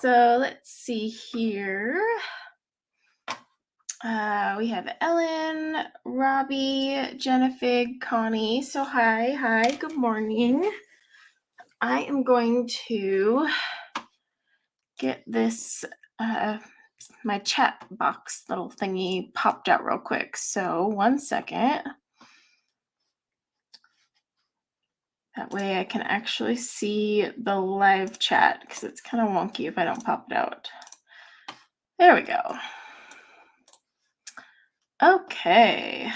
So let's see here. We have Ellen, Robbie, Jennifer, Connie. So hi, good morning. I am going to get this, my chat box little thingy popped out real quick. So 1 second. That way I can actually see the live chat because it's kind of wonky if I don't pop it out. There we go. Okay.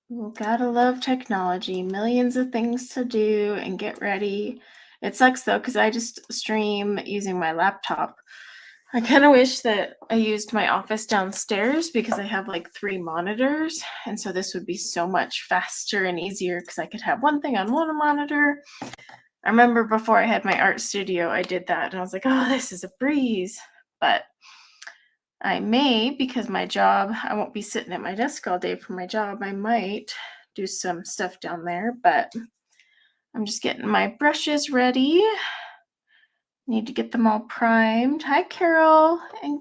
Well, gotta love technology. Millions of things to do and get ready. It sucks though because I just stream using my laptop. I kind of wish that I used my office downstairs because I have like 3 monitors, and so this would be so much faster and easier because I could have one thing on one monitor. I remember before I had my art studio, I did that and I was like, oh, this is a breeze. But I may, because my job, I won't be sitting at my desk all day for my job. I might do some stuff down there, but I'm just getting my brushes ready. Need to get them all primed. Hi, Carol. And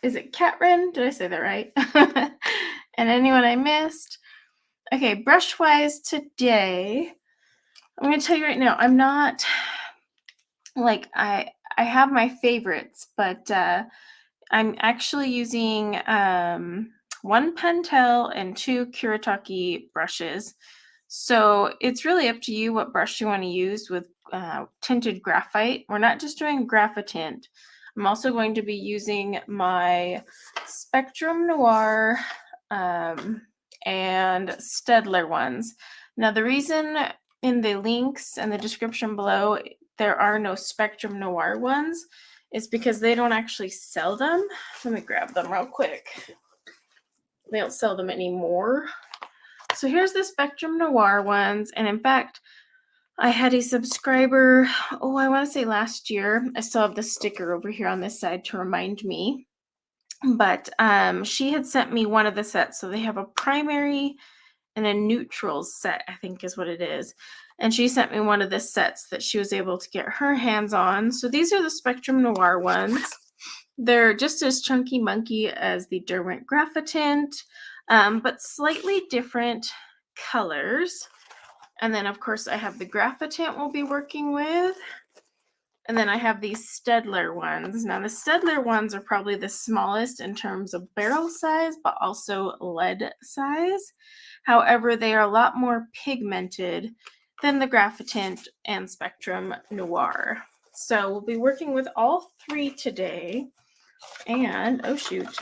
is it Catrin? Did I say that right? And anyone I missed? Okay, brush-wise today, I'm going to tell you right now, I'm not, like, I have my favorites, but I'm actually using 1 Pentel and 2 Kuretake brushes. So it's really up to you what brush you want to use with tinted graphite. We're not just doing graphitint. I'm also going to be using my Spectrum Noir and Staedtler ones. Now the reason in the links and the description below there are no Spectrum Noir ones is because they don't actually sell them. Let me grab them real quick. They don't sell them anymore. So here's the Spectrum Noir ones. And in fact, I had a subscriber, I want to say last year. I still have the sticker over here on this side to remind me. But she had sent me one of the sets. So they have a primary and a neutral set, I think is what it is. And she sent me one of the sets that she was able to get her hands on. So these are the Spectrum Noir ones. They're just as chunky monkey as the Derwent Graphitint, but slightly different colors. And then, of course, I have the Graphitint we'll be working with. And then I have these Staedtler ones. Now, the Staedtler ones are probably the smallest in terms of barrel size, but also lead size. However, they are a lot more pigmented than the Graphitint and Spectrum Noir. So we'll be working with all 3 today. And, oh shoot,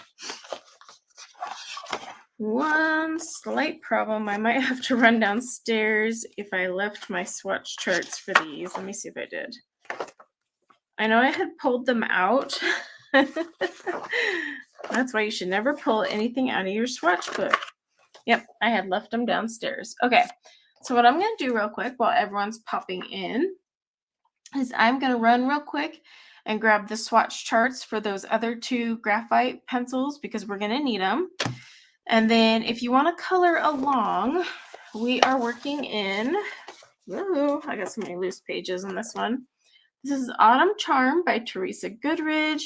one slight problem. I might have to run downstairs if I left my swatch charts for these. Let me see if I did. I know I had pulled them out. That's why you should never pull anything out of your swatch book. Yep, I had left them downstairs. Okay, so what I'm going to do real quick while everyone's popping in is I'm going to run real quick and grab the swatch charts for those other 2 graphite pencils because we're going to need them. And then if you want to color along, we are working in, I got so many loose pages on this one. This is Autumn Charm by Teresa Goodridge.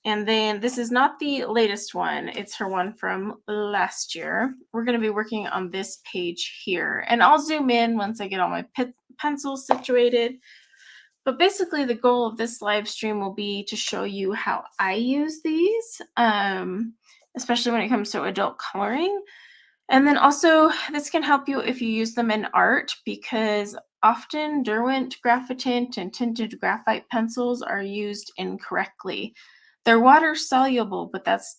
And then this is not the latest one. It's her one from last year. We're going to be working on this page here. And I'll zoom in once I get all my pencils situated. But basically the goal of this live stream will be to show you how I use these, especially when it comes to adult coloring. And then also this can help you if you use them in art, because often Derwent Graphitint and Tinted Graphite pencils are used incorrectly. They're water soluble, but that's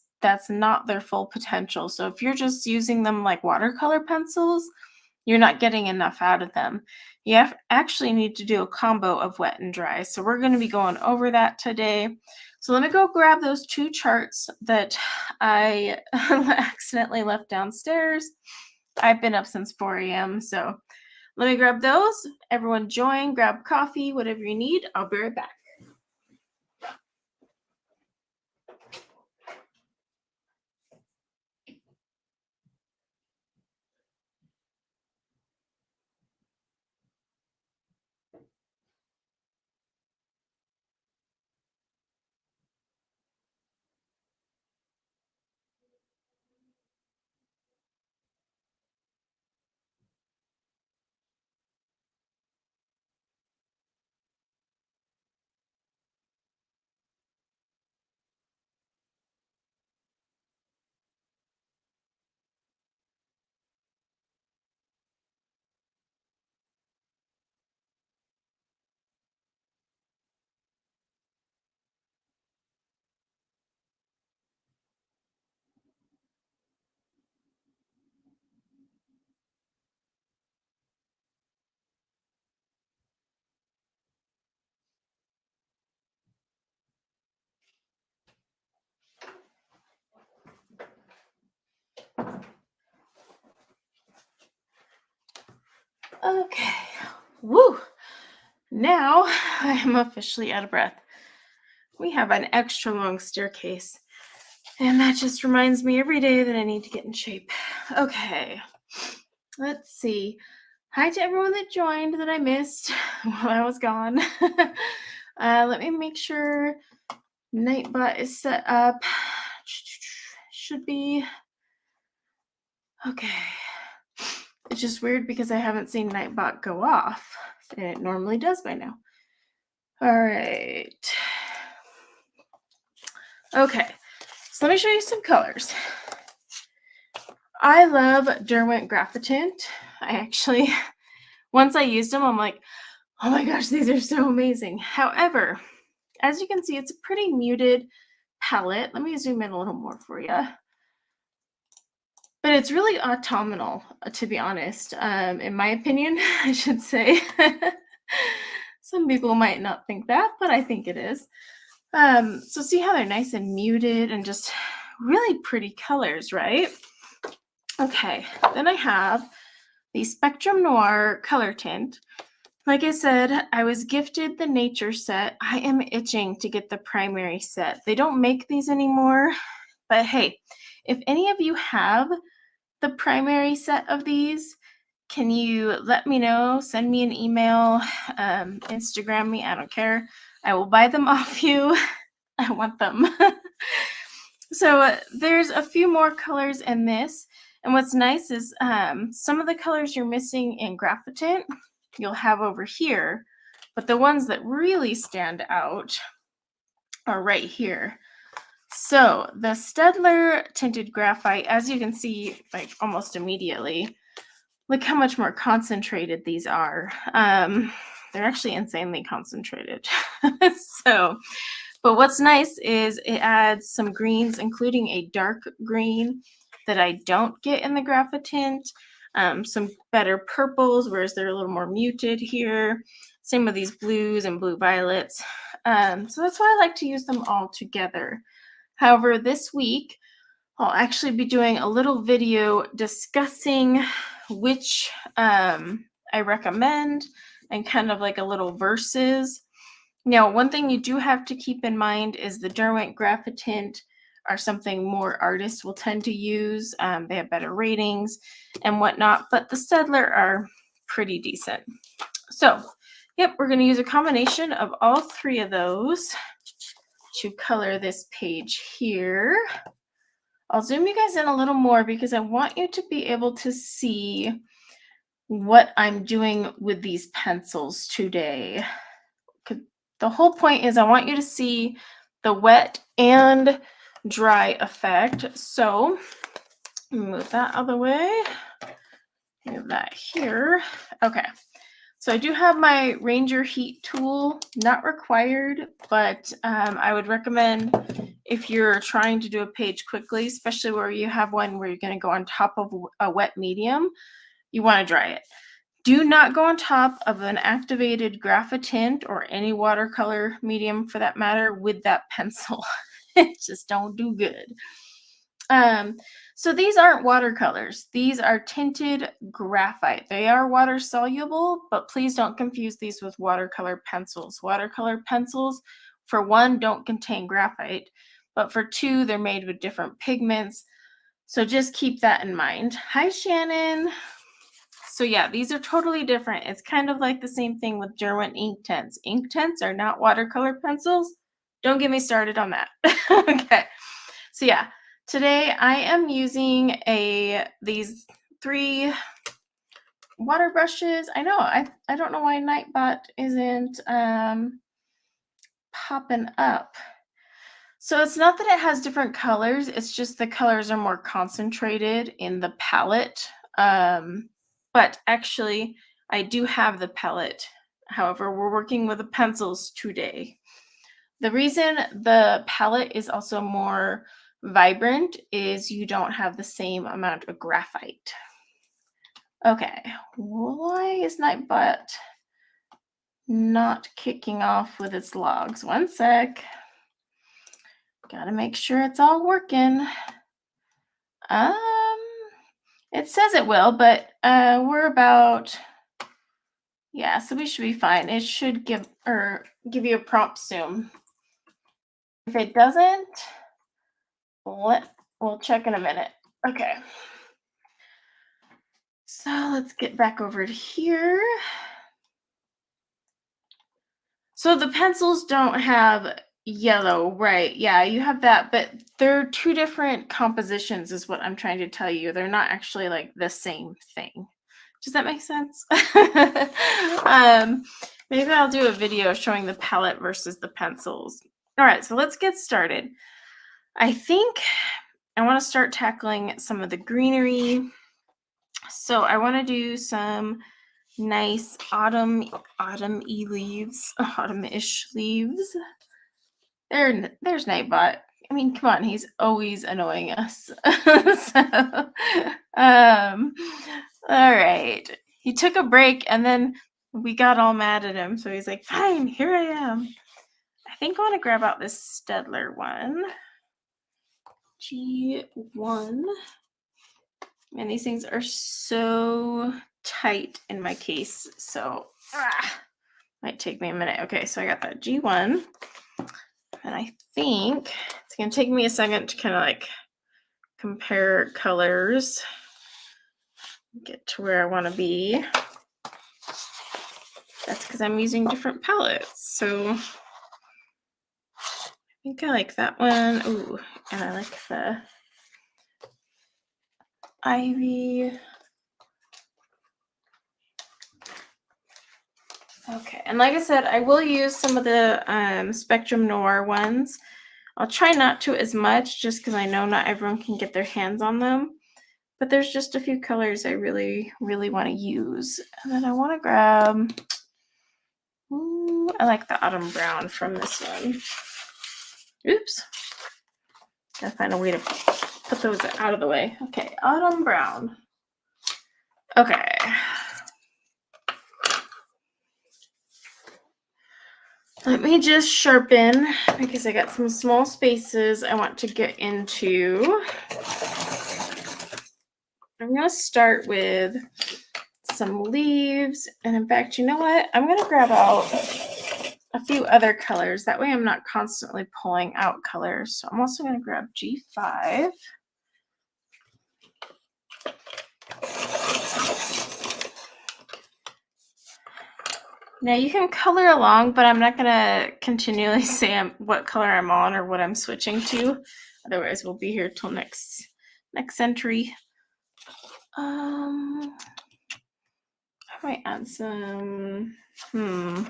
not their full potential. So if you're just using them like watercolor pencils, you're not getting enough out of them. You actually need to do a combo of wet and dry. So we're going to be going over that today. So let me go grab those 2 charts that I accidentally left downstairs. I've been up since 4 a.m. So let me grab those. Everyone join, grab coffee, whatever you need. I'll be right back. Okay. Woo! Now I am officially out of breath. We have an extra long staircase, and that just reminds me every day that I need to get in shape. Okay. Let's see. Hi to everyone that joined that I missed while I was gone. Let me make sure Nightbot is set up. Should be. Okay. It's just weird because I haven't seen Nightbot go off, and it normally does by now. All right. Okay. So let me show you some colors. I love Derwent Graphitint. I actually, once I used them, I'm like, oh my gosh, these are so amazing. However, as you can see, it's a pretty muted palette. Let me zoom in a little more for you. But it's really autumnal, to be honest, in my opinion, I should say. Some people might not think that, but I think it is. So see how they're nice and muted and just really pretty colors, right? Okay, then I have the Spectrum Noir ColourTint. Like I said, I was gifted the nature set. I am itching to get the primary set. They don't make these anymore, but hey, if any of you have the primary set of these, can you let me know? Send me an email, Instagram me, I don't care. I will buy them off you. I want them. So there's a few more colors in this. And what's nice is some of the colors you're missing in Graphitint, you'll have over here. But the ones that really stand out are right here. So the Staedtler Tinted Graphite, as you can see, like almost immediately, look how much more concentrated these are. They're actually insanely concentrated. But what's nice is it adds some greens, including a dark green that I don't get in the Graphitint, some better purples, whereas they're a little more muted here. Same with these blues and blue violets. So that's why I like to use them all together. However, this week, I'll actually be doing a little video discussing which I recommend and kind of like a little versus. Now, one thing you do have to keep in mind is the Derwent Graphitint are something more artists will tend to use. They have better ratings and whatnot, but the Staedtler are pretty decent. So, yep, we're going to use a combination of all three of those to color this page here. I'll zoom you guys in a little more because I want you to be able to see what I'm doing with these pencils today. The whole point is I want you to see the wet and dry effect. So move that out of the way. Move that here. Okay. So I do have my Ranger Heat tool, not required, but I would recommend if you're trying to do a page quickly, especially where you have one where you're going to go on top of a wet medium, you want to dry it. Do not go on top of an activated Graphitint or any watercolor medium for that matter with that pencil. It just don't do good. So these aren't watercolors. These are tinted graphite. They are water soluble, but please don't confuse these with watercolor pencils. Watercolor pencils, for one, don't contain graphite, but for two, they're made with different pigments. So just keep that in mind. Hi, Shannon. So yeah, these are totally different. It's kind of like the same thing with Derwent ink tints. Ink tints are not watercolor pencils. Don't get me started on that. Okay. So yeah, today I am using these 3 water brushes. I know, I don't know why Nightbot isn't popping up. So it's not that it has different colors, it's just the colors are more concentrated in the palette. But actually, I do have the palette. However, we're working with the pencils today. The reason the palette is also more vibrant is you don't have the same amount of graphite. Okay, why is Nightbot not kicking off with its logs? One sec. Gotta make sure it's all working. It says it will, but we're about Yeah, so we should be fine. It should give you a prompt soon. If it doesn't, we'll check in a minute. Okay. So let's get back over to here. So the pencils don't have yellow, right? Yeah, you have that, but they're two different compositions is what I'm trying to tell you. They're not actually like the same thing. Does that make sense? Maybe I'll do a video showing the palette versus the pencils. All right, so let's get started. I think I want to start tackling some of the greenery. So I want to do some nice autumn-y leaves, autumn-ish leaves. There's Nightbot. I mean, come on, he's always annoying us. So, all right. He took a break and then we got all mad at him. So he's like, fine, here I am. I think I want to grab out this Staedtler one. G1. Man, these things are so tight in my case. So, might take me a minute. Okay, so I got that G1. And I think it's going to take me a second to kind of like compare colors, get to where I want to be. That's because I'm using different palettes. So I think I like that one. Ooh, and I like the Ivy. Okay, and like I said, I will use some of the Spectrum Noir ones. I'll try not to as much just because I know not everyone can get their hands on them. But there's just a few colors I really, really want to use. And then I want to grab, I like the autumn brown from this one. Oops. Gotta find a way to put those out of the way. Okay, autumn brown. Okay. Let me just sharpen because I got some small spaces I want to get into. I'm going to start with some leaves. And in fact, you know what? I'm going to grab out a few other colors. That way I'm not constantly pulling out colors. So I'm also going to grab G5. Now you can color along, but I'm not going to continually say what color I'm on or what I'm switching to. Otherwise we'll be here till next entry. I might add some, I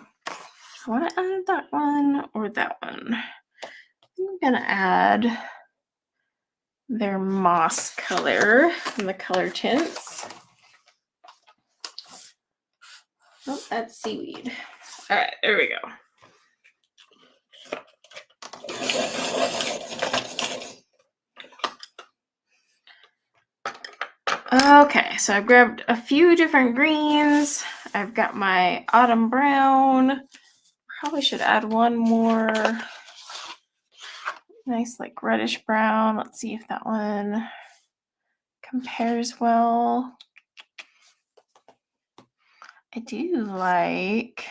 want to add that one or that one. I'm going to add their moss color from the ColourTints. Oh, that's seaweed. All right, there we go. Okay, so I've grabbed a few different greens. I've got my autumn brown. Probably should add one more nice like reddish brown. Let's see if that one compares well. I do like,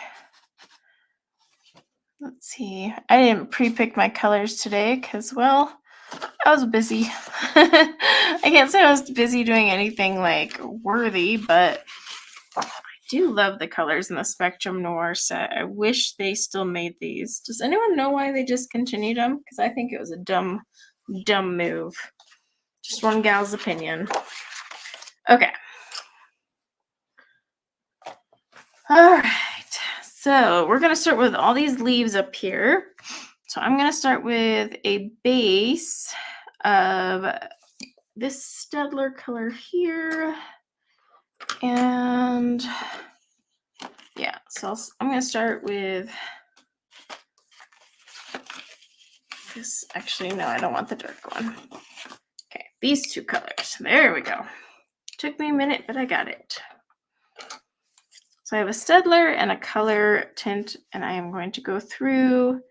let's see, I didn't pre-pick my colors today because, well, I was busy. I can't say I was busy doing anything like worthy, but I do love the colors in the Spectrum Noir set. I wish they still made these. Does anyone know why they discontinued them? Because I think it was a dumb move. Just one gal's opinion. Okay. All right. So we're going to start with all these leaves up here. So I'm going to start with a base of this Staedtler color here. And yeah, so I'm going to start with this. Actually, no, I don't want the dark one. Okay, these two colors. There we go. Took me a minute, but I got it. So I have a Staedtler and a ColourTint, and I am going to go through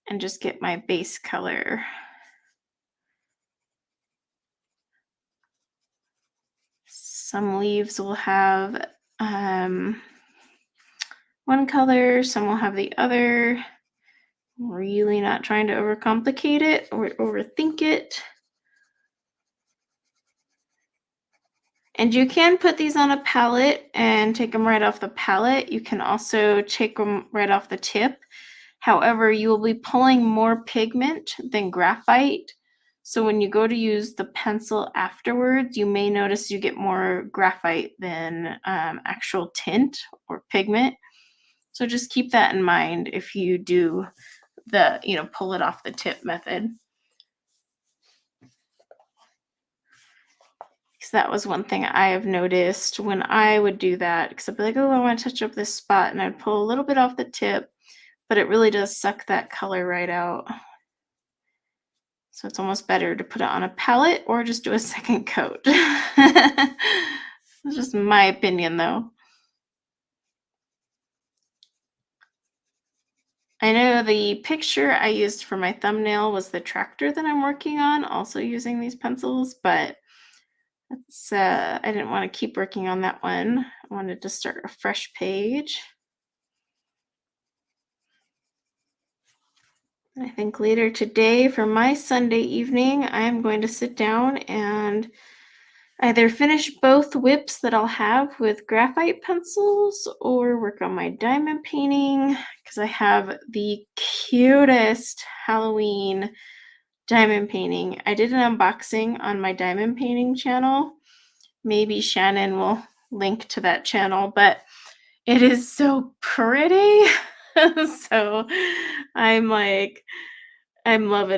and just get my base color. Some leaves will have one color, some will have the other. Really not trying to overcomplicate it or overthink it. And you can put these on a palette and take them right off the palette. You can also take them right off the tip. However, you will be pulling more pigment than graphite. So when you go to use the pencil afterwards, you may notice you get more graphite than actual tint or pigment. So just keep that in mind if you do the, pull it off the tip method. Because that was one thing I have noticed when I would do that. Because I'd be like, oh, I want to touch up this spot. And I'd pull a little bit off the tip, but it really does suck that color right out. So it's almost better to put it on a palette or just do a second coat. That's just my opinion, though. I know the picture I used for my thumbnail was the tractor that I'm working on, also using these pencils, but that's, I didn't want to keep working on that one. I wanted to start a fresh page. I think later today for my Sunday evening, I'm going to sit down and either finish both WIPs that I'll have with graphite pencils or work on my diamond painting because I have the cutest Halloween diamond painting. I did an unboxing on my diamond painting channel. Maybe Shannon will link to that channel, but it is so pretty. So I'm loving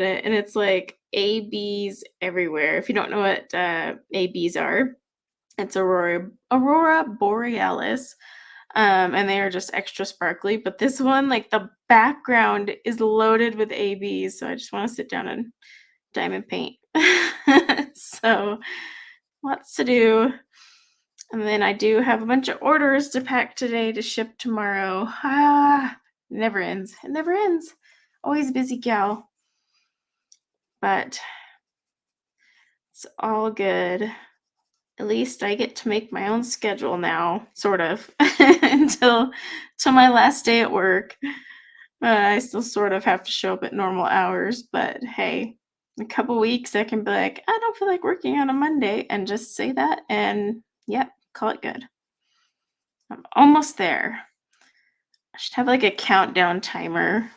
it. And it's like ABs everywhere. If you don't know what ABs are, it's Aurora Borealis. And they are just extra sparkly. But this one, like the background is loaded with ABs. So I just want to sit down and diamond paint. So lots to do. And then I do have a bunch of orders to pack today to ship tomorrow. It never ends. It never ends. Always a busy gal. But it's all good. At least I get to make my own schedule now, sort of, until my last day at work. I still sort of have to show up at normal hours, but hey, in a couple weeks I can be like, I don't feel like working on a Monday, and just say that, and yep, call it good. I'm almost there. I should have like a countdown timer,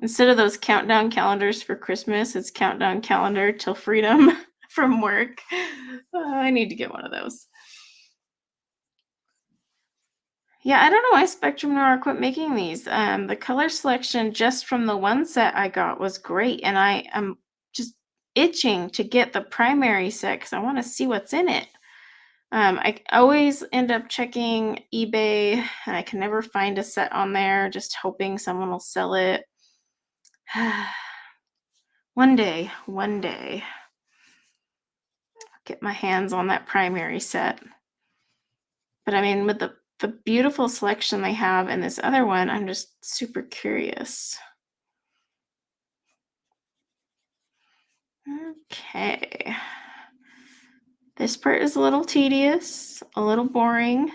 instead of those countdown calendars for Christmas, it's countdown calendar till freedom from work. I need to get one of those. Yeah, I don't know why Spectrum Noir quit making these. The color selection just from the one set I got was great, and I am just itching to get the primary set because I want to see what's in it. I always end up checking eBay, and I can never find a set on there, just hoping someone will sell it. One day, I'll get my hands on that primary set. But I mean, with the beautiful selection they have in this other one, I'm just super curious. Okay. This part is a little tedious, a little boring.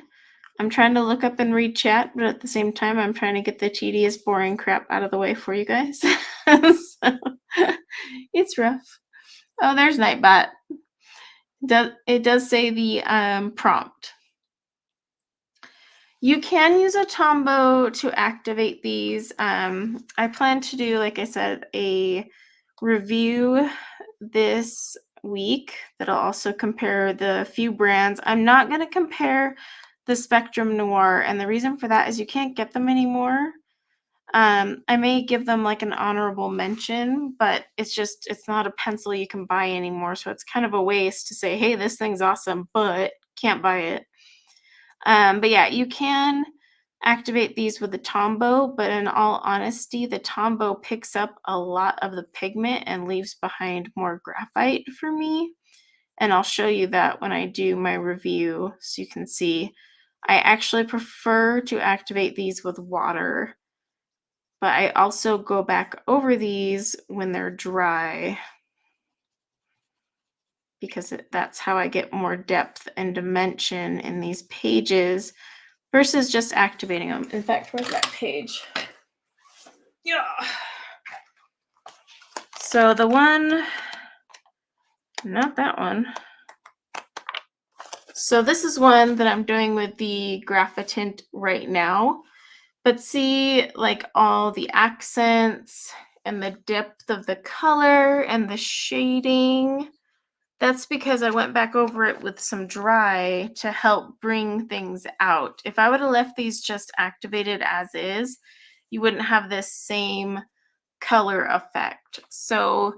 I'm trying to look up and read chat, but at the same time, I'm trying to get the tedious, boring crap out of the way for you guys. So, it's rough. Oh, there's Nightbot. It does say the prompt. You can use a Tombow to activate these. I plan to do, like I said, a review this week that'll also compare the few brands. I'm not going to compare the Spectrum Noir, and the reason for that is you can't get them anymore. I may give them like an honorable mention, but it's not a pencil you can buy anymore, so it's kind of a waste to say, hey, this thing's awesome, but can't buy it. But yeah, you can activate these with the Tombow, but in all honesty, the Tombow picks up a lot of the pigment and leaves behind more graphite for me. And I'll show you that when I do my review so you can see. I actually prefer to activate these with water, but I also go back over these when they're dry because that's how I get more depth and dimension in these pages versus just activating them. In fact, where's that page? Yeah. So the one, not that one. So this is one that I'm doing with the Graphitint right now. But see, like all the accents and the depth of the color and the shading. That's because I went back over it with some dry to help bring things out. If I would have left these just activated as is, you wouldn't have this same color effect. So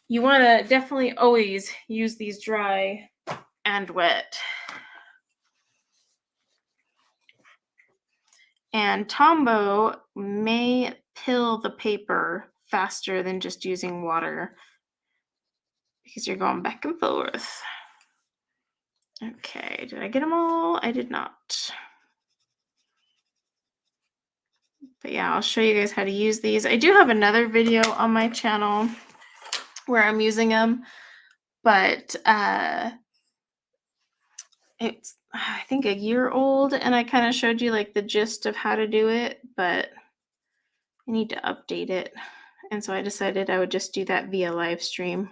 you want to definitely always use these dry and wet. And Tombow may pill the paper faster than just using water because you're going back and forth. Okay, did I get them all? I did not. But yeah, I'll show you guys how to use these. I do have another video on my channel where I'm using them, but it's, I think, a year old, and I kind of showed you like the gist of how to do it, but I need to update it. And so I decided I would just do that via live stream.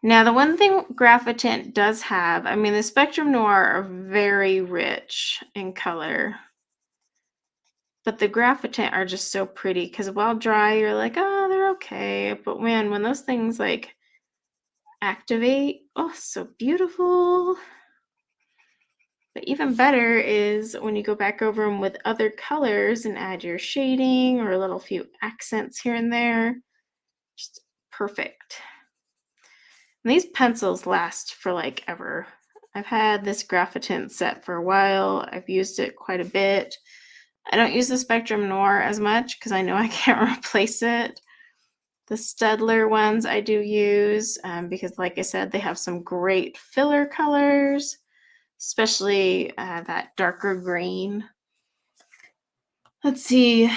Now, the one thing Graphitint does have, I mean, the Spectrum Noir are very rich in color, but the Graphitint are just so pretty because while dry, you're like, oh, they're okay. But man, when those things like activate, oh, so beautiful. But even better is when you go back over them with other colors and add your shading or a little few accents here and there. Just perfect. And these pencils last for like ever. I've had this Graphitint set for a while. I've used it quite a bit. I don't use the Spectrum Noir as much because I know I can't replace it. The Staedtler ones I do use because, like I said, they have some great filler colors, especially that darker green. Let's see.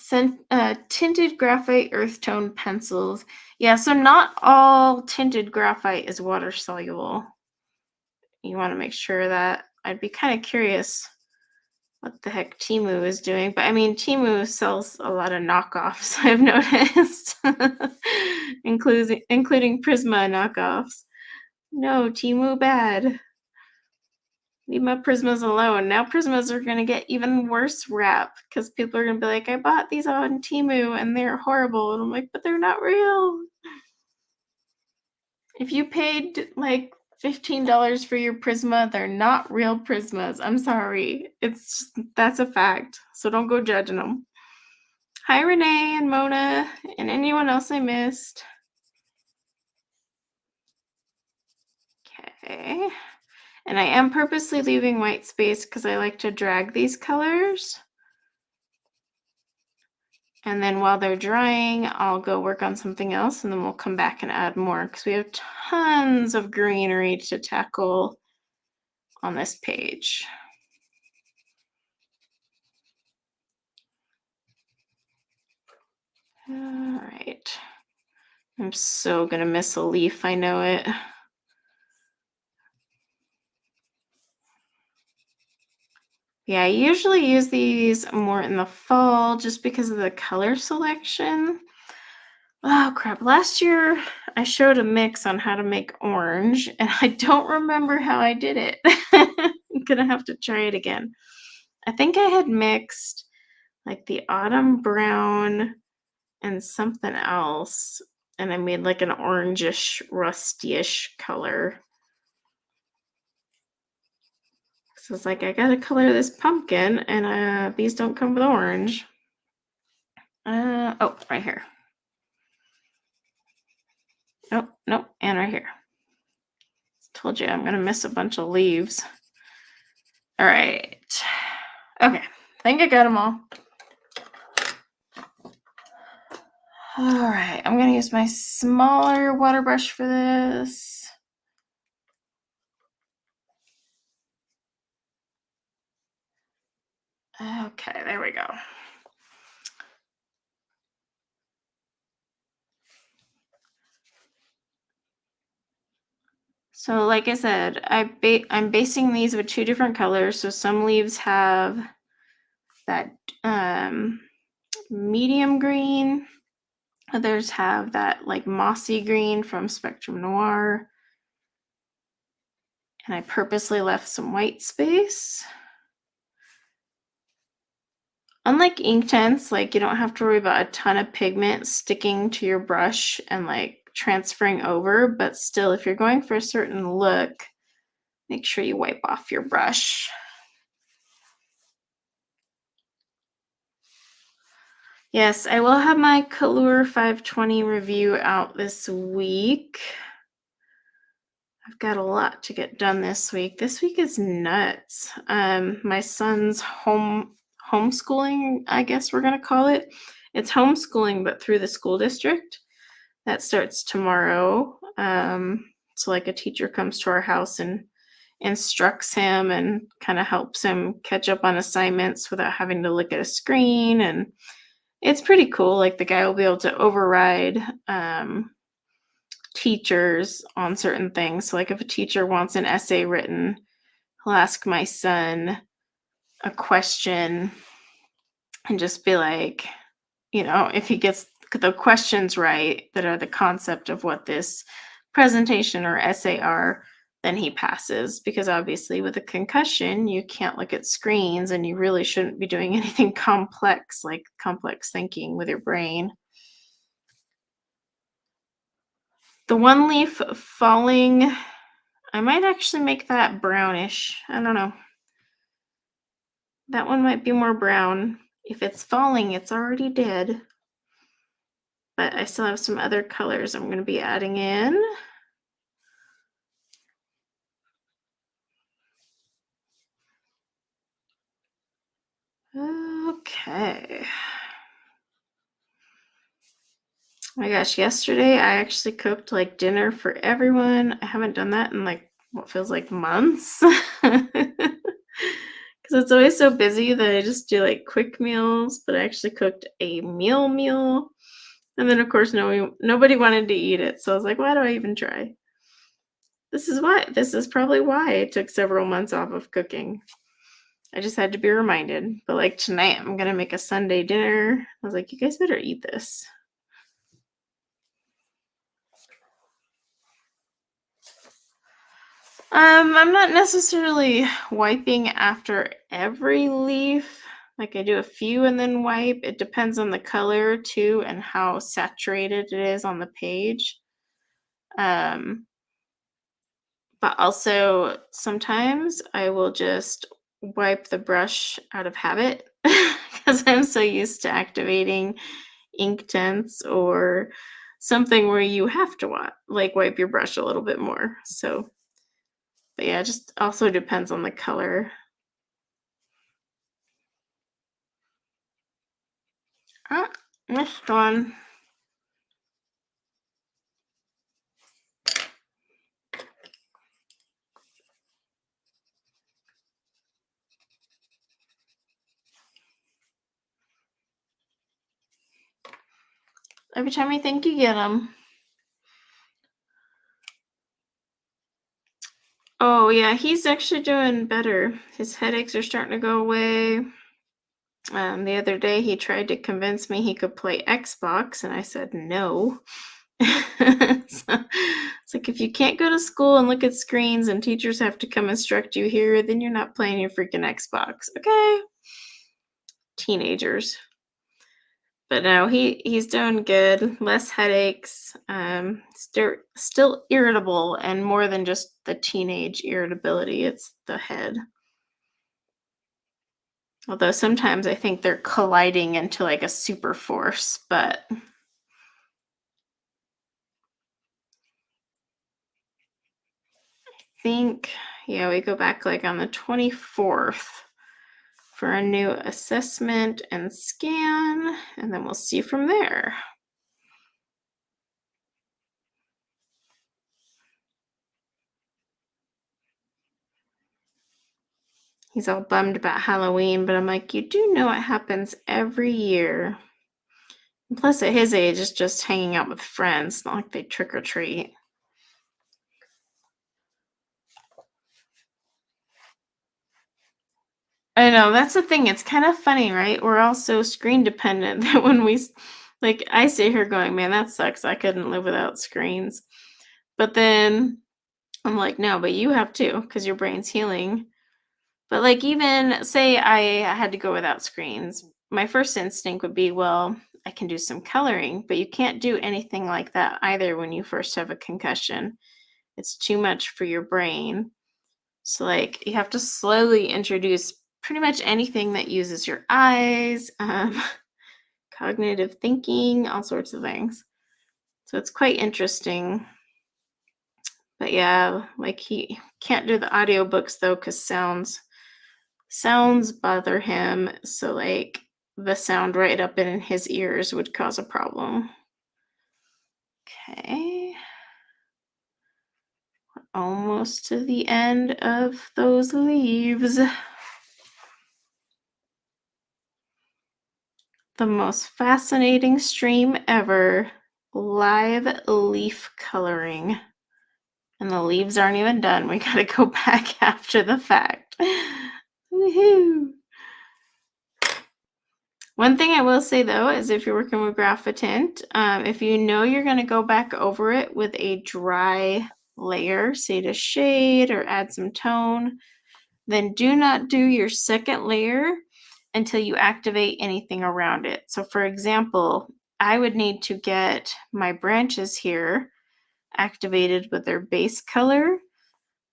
Tinted Graphite Earth Tone Pencils. Yeah, so not all tinted graphite is water soluble. You want to make sure that. I'd be kind of curious what the heck Temu is doing. But I mean, Temu sells a lot of knockoffs, I've noticed, including Prisma knockoffs. No, Temu bad. Leave my Prismas alone. Now Prismas are going to get even worse rap because people are going to be like, I bought these on Temu and they're horrible. And I'm like, but they're not real. If you paid like $15 for your Prisma, they're not real Prismas. I'm sorry. That's a fact. So don't go judging them. Hi, Renee and Mona and anyone else I missed. Okay. And I am purposely leaving white space because I like to drag these colors. And then while they're drying, I'll go work on something else and then we'll come back and add more because we have tons of greenery to tackle on this page. All right. I'm so gonna miss a leaf, I know it. Yeah, I usually use these more in the fall just because of the color selection. Oh crap, last year I showed a mix on how to make orange and I don't remember how I did it. I'm gonna have to try it again. I think I had mixed like the autumn brown and something else, and I made like an orangish, rusty-ish color. So it's like, I gotta color this pumpkin, and these don't come with orange. Oh, right here. Oh, nope, and right here. Told you I'm gonna miss a bunch of leaves. All right. Okay, I think I got them all. All right, I'm gonna use my smaller water brush for this. Okay, there we go. So like I said, I'm basing these with 2 different colors. So some leaves have that medium green, others have that like mossy green from Spectrum Noir. And I purposely left some white space. Unlike ink tints, like you don't have to worry about a ton of pigment sticking to your brush and like transferring over, but still, if you're going for a certain look, make sure you wipe off your brush. Yes, I will have my Color 520 review out this week. I've got a lot to get done this week. This week is nuts. My son's homeschooling, I guess we're gonna call it. It's homeschooling, but through the school district. That starts tomorrow. So like a teacher comes to our house and instructs him and kind of helps him catch up on assignments without having to look at a screen. And it's pretty cool. Like the guy will be able to override teachers on certain things. So like if a teacher wants an essay written, he'll ask my son a question and just be like, if he gets the questions right that are the concept of what this presentation or essay are, then he passes. Because obviously with a concussion, you can't look at screens and you really shouldn't be doing anything complex like complex thinking with your brain. The one leaf falling, I might actually make that brownish. I don't know. That one might be more brown. If it's falling, it's already dead. But I still have some other colors I'm going to be adding in. Okay. Oh my gosh, yesterday I actually cooked like dinner for everyone. I haven't done that in like what feels like months. Because it's always so busy that I just do like quick meals, but I actually cooked a meal. And then of course nobody wanted to eat it. So I was like, why do I even try? This is probably why I took several months off of cooking. I just had to be reminded. But like tonight I'm gonna make a Sunday dinner. I was like, you guys better eat this. I'm not necessarily wiping after every leaf. Like I do a few and then wipe. It depends on the color too and how saturated it is on the page. But also sometimes I will just wipe the brush out of habit because I'm so used to activating ink tints or something where you have to wipe your brush a little bit more. So, but yeah, it just also depends on the color. Ah, missed one. Every time you think you get them. Oh yeah, he's actually doing better. His headaches are starting to go away. The other day he tried to convince me he could play Xbox, and I said no. So, it's like if you can't go to school and look at screens and teachers have to come instruct you here, then you're not playing your freaking Xbox. Okay. Teenagers. But no, he's doing good. Less headaches. Still irritable, and more than just the teenage irritability, it's the head. Although sometimes I think they're colliding into like a super force, but think, yeah, we go back like on the 24th for a new assessment and scan, and then we'll see from there. He's all bummed about Halloween, but I'm like, you do know it happens every year. And plus, at his age, it's just hanging out with friends, not like they trick or treat. I know, that's the thing, it's kind of funny, right? We're all so screen dependent that when like, I sit here going, "Man, that sucks, I couldn't live without screens." But then I'm like, "No, but you have to, because your brain's healing." But, like, even say I had to go without screens, my first instinct would be, "Well, I can do some coloring," but you can't do anything like that either when you first have a concussion. It's too much for your brain. So, like, you have to slowly introduce pretty much anything that uses your eyes, cognitive thinking, all sorts of things. So it's quite interesting. But yeah, like he can't do the audiobooks though, because sounds bother him. So like the sound right up in his ears would cause a problem. Okay. Almost to the end of those leaves. The most fascinating stream ever, live leaf coloring. And the leaves aren't even done. We gotta go back after the fact. Woohoo! One thing I will say though is if you're working with Graphitint, if you know you're gonna go back over it with a dry layer, say to shade or add some tone, then do not do your second layer until you activate anything around it. So for example, I would need to get my branches here activated with their base color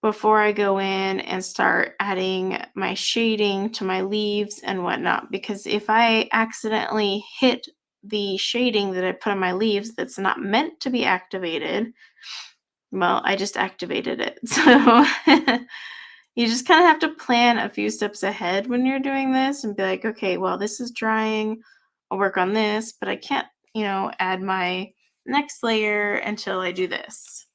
before I go in and start adding my shading to my leaves and whatnot. Because if I accidentally hit the shading that I put on my leaves that's not meant to be activated, well, I just activated it. So you just kind of have to plan a few steps ahead when you're doing this and be like, okay, well, this is drying. I'll work on this, but I can't, add my next layer until I do this.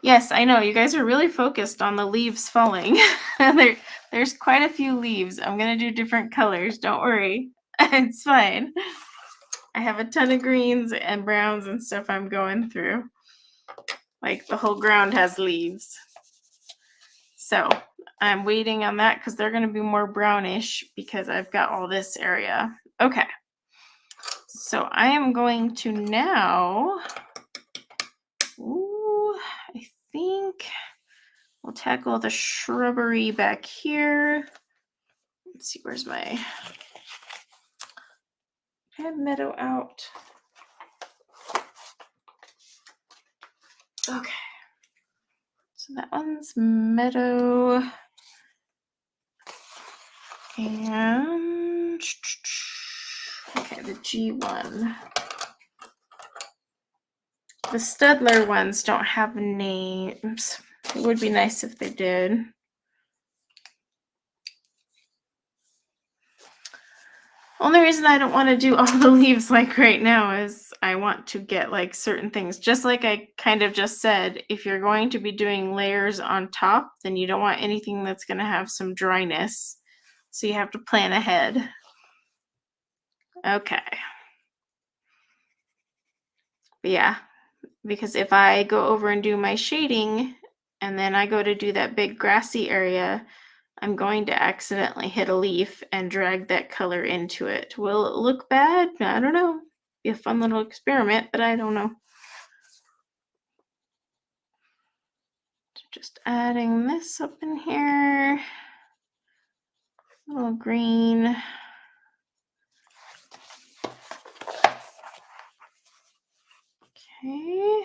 Yes, I know. You guys are really focused on the leaves falling. There's quite a few leaves. I'm going to do different colors. Don't worry. It's fine. I have a ton of greens and browns and stuff I'm going through. Like the whole ground has leaves. So I'm waiting on that because they're going to be more brownish because I've got all this area. Okay. So I am going to now, I think we'll tackle the shrubbery back here. Let's see, where's my, I have meadow out. Okay. So that one's meadow. And, okay, the G1. The Staedtler ones don't have names. It would be nice if they did. Only reason I don't want to do all the leaves like right now is I want to get like certain things. Just like I kind of just said, if you're going to be doing layers on top, then you don't want anything that's going to have some dryness. So you have to plan ahead. Okay. But yeah, because if I go over and do my shading and then I go to do that big grassy area, I'm going to accidentally hit a leaf and drag that color into it. Will it look bad? I don't know. Be a fun little experiment, but I don't know. Just adding this up in here. A little green. Okay.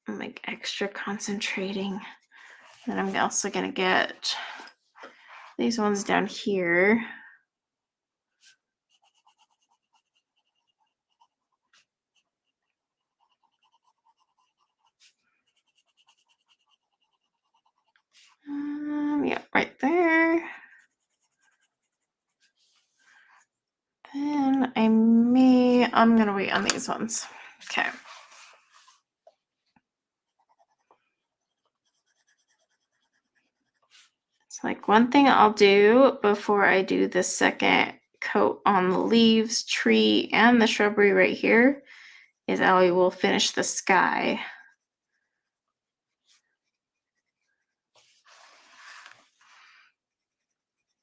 I'm like extra concentrating. And I'm also going to get these ones down here. Yeah, right there. Then I'm going to wait on these ones. Okay. So like one thing I'll do before I do the second coat on the leaves, tree, and the shrubbery right here is I will finish the sky.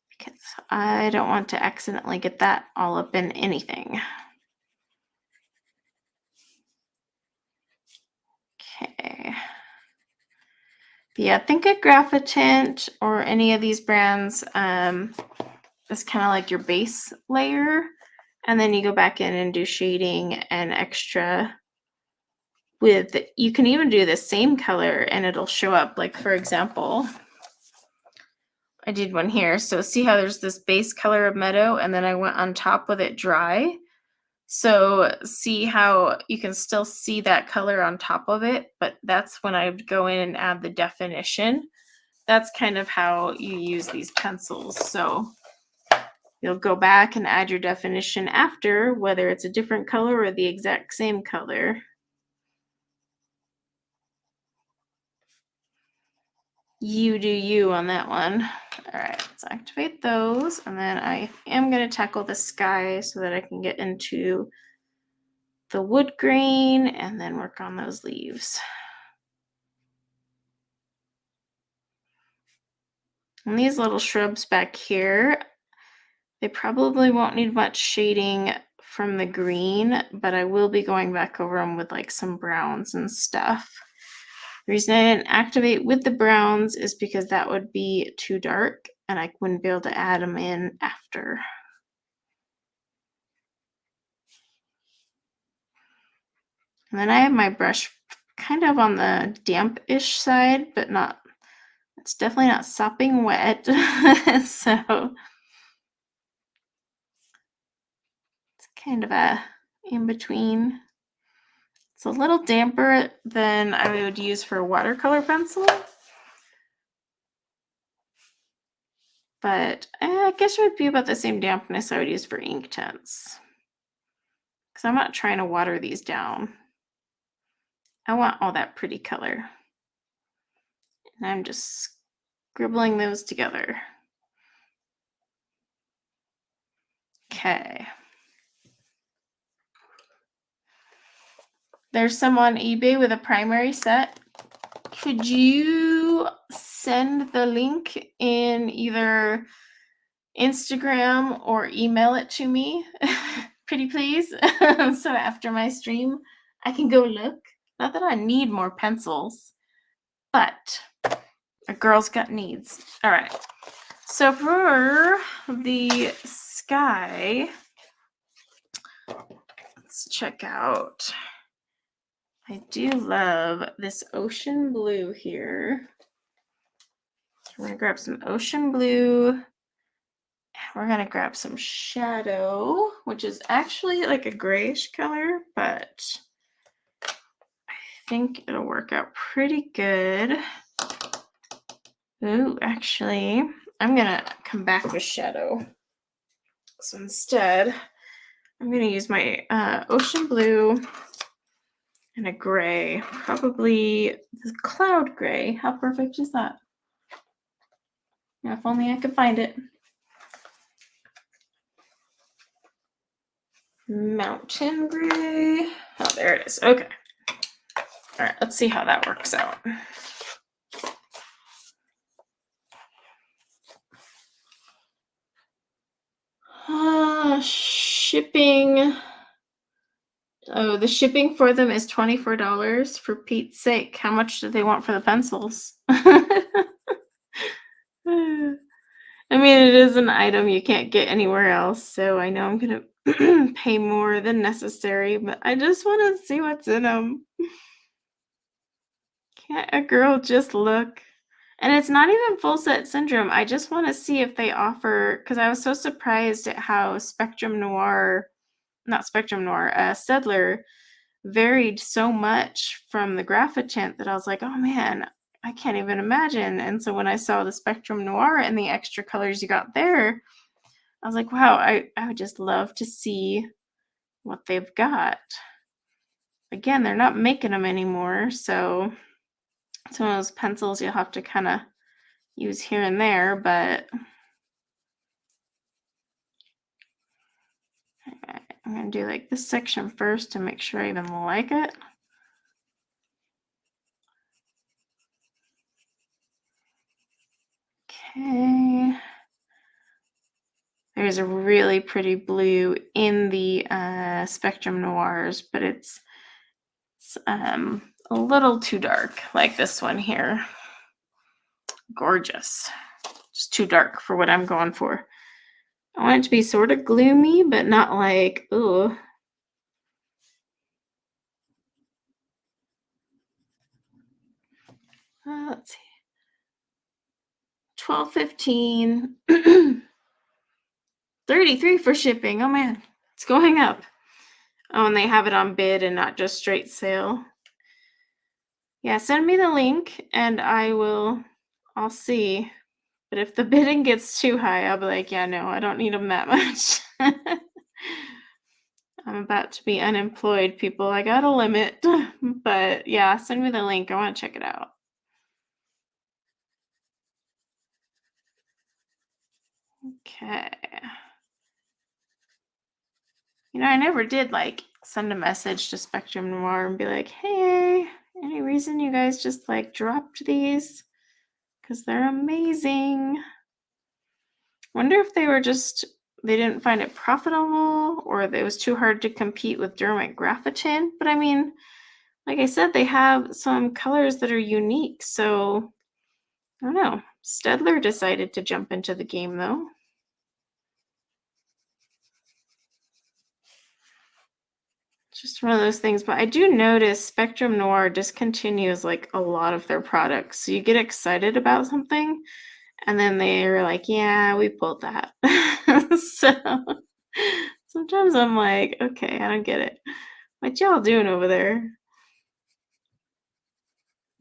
Because I don't want to accidentally get that all up in anything. Okay. Yeah, Tinted Graphitint or any of these brands is kind of like your base layer. And then you go back in and do shading and extra with, you can even do the same color and it'll show up. Like for example, I did one here. So see how there's this base color of meadow and then I went on top with it dry. So see how you can still see that color on top of it, but that's when I would go in and add the definition. That's kind of how you use these pencils. So you'll go back and add your definition after, whether it's a different color or the exact same color. You do you on that one. All right, let's activate those. And then I am going to tackle the sky so that I can get into the wood grain and then work on those leaves. And these little shrubs back here, they probably won't need much shading from the green, but I will be going back over them with like some browns and stuff. The reason I didn't activate with the browns is because that would be too dark and I wouldn't be able to add them in after. And then I have my brush kind of on the damp-ish side, but not, it's definitely not sopping wet. So it's kind of a in-between. It's a little damper than I would use for a watercolor pencil. But I guess it would be about the same dampness I would use for ink tints. Because I'm not trying to water these down. I want all that pretty color. And I'm just scribbling those together. Okay. There's some on eBay with a primary set. Could you send the link in either Instagram or email it to me? Pretty please. So after my stream, I can go look. Not that I need more pencils, but a girl's got needs. All right. So for the sky, let's check out. I do love this ocean blue here. We're going to grab some ocean blue. We're going to grab some shadow, which is actually like a grayish color, but I think it'll work out pretty good. Ooh, actually, I'm going to come back with shadow. So instead, I'm going to use my ocean blue and a gray, probably the cloud gray. How perfect is that? Yeah, if only I could find it. Mountain gray. Oh, there it is. Okay. All right, let's see how that works out. Shipping. Oh, the shipping for them is $24 for Pete's sake. How much do they want for the pencils? I mean, it is an item you can't get anywhere else, so I know I'm going to pay more than necessary, but I just want to see what's in them. Can't a girl just look? And it's not even full set syndrome. I just want to see if they offer, because I was so surprised at how Staedtler varied so much from the Graphitint that I was like, oh man, I can't even imagine. And so when I saw the Spectrum Noir and the extra colors you got there, I was like, wow, I would just love to see what they've got. Again, they're not making them anymore, so some of those pencils you'll have to kind of use here and there, but I'm going to do like this section first to make sure I even like it. Okay. There's a really pretty blue in the Spectrum Noirs, but it's a little too dark, like this one here. Gorgeous. Just too dark for what I'm going for. I want it to be sort of gloomy, but not like, ooh. Let's see. 12.15. 33 for shipping. Oh man, it's going up. Oh, and they have it on bid and not just straight sale. Yeah, send me the link and I'll see. But if the bidding gets too high, I'll be like, yeah, no, I don't need them that much. I'm about to be unemployed, people. I got a limit. But yeah, send me the link. I want to check it out. Okay. You know, I never did like send a message to Spectrum Noir and be like, hey, any reason you guys just like dropped these? Because they're amazing. Wonder if they didn't find it profitable or it was too hard to compete with Derwent Graphitint. But I mean, like I said, they have some colors that are unique. So I don't know. Staedtler decided to jump into the game though. Just one of those things. But I do notice Spectrum Noir discontinues like a lot of their products. So you get excited about something and then they're like, yeah, we pulled that. So sometimes I'm like, okay, I don't get it. What y'all doing over there?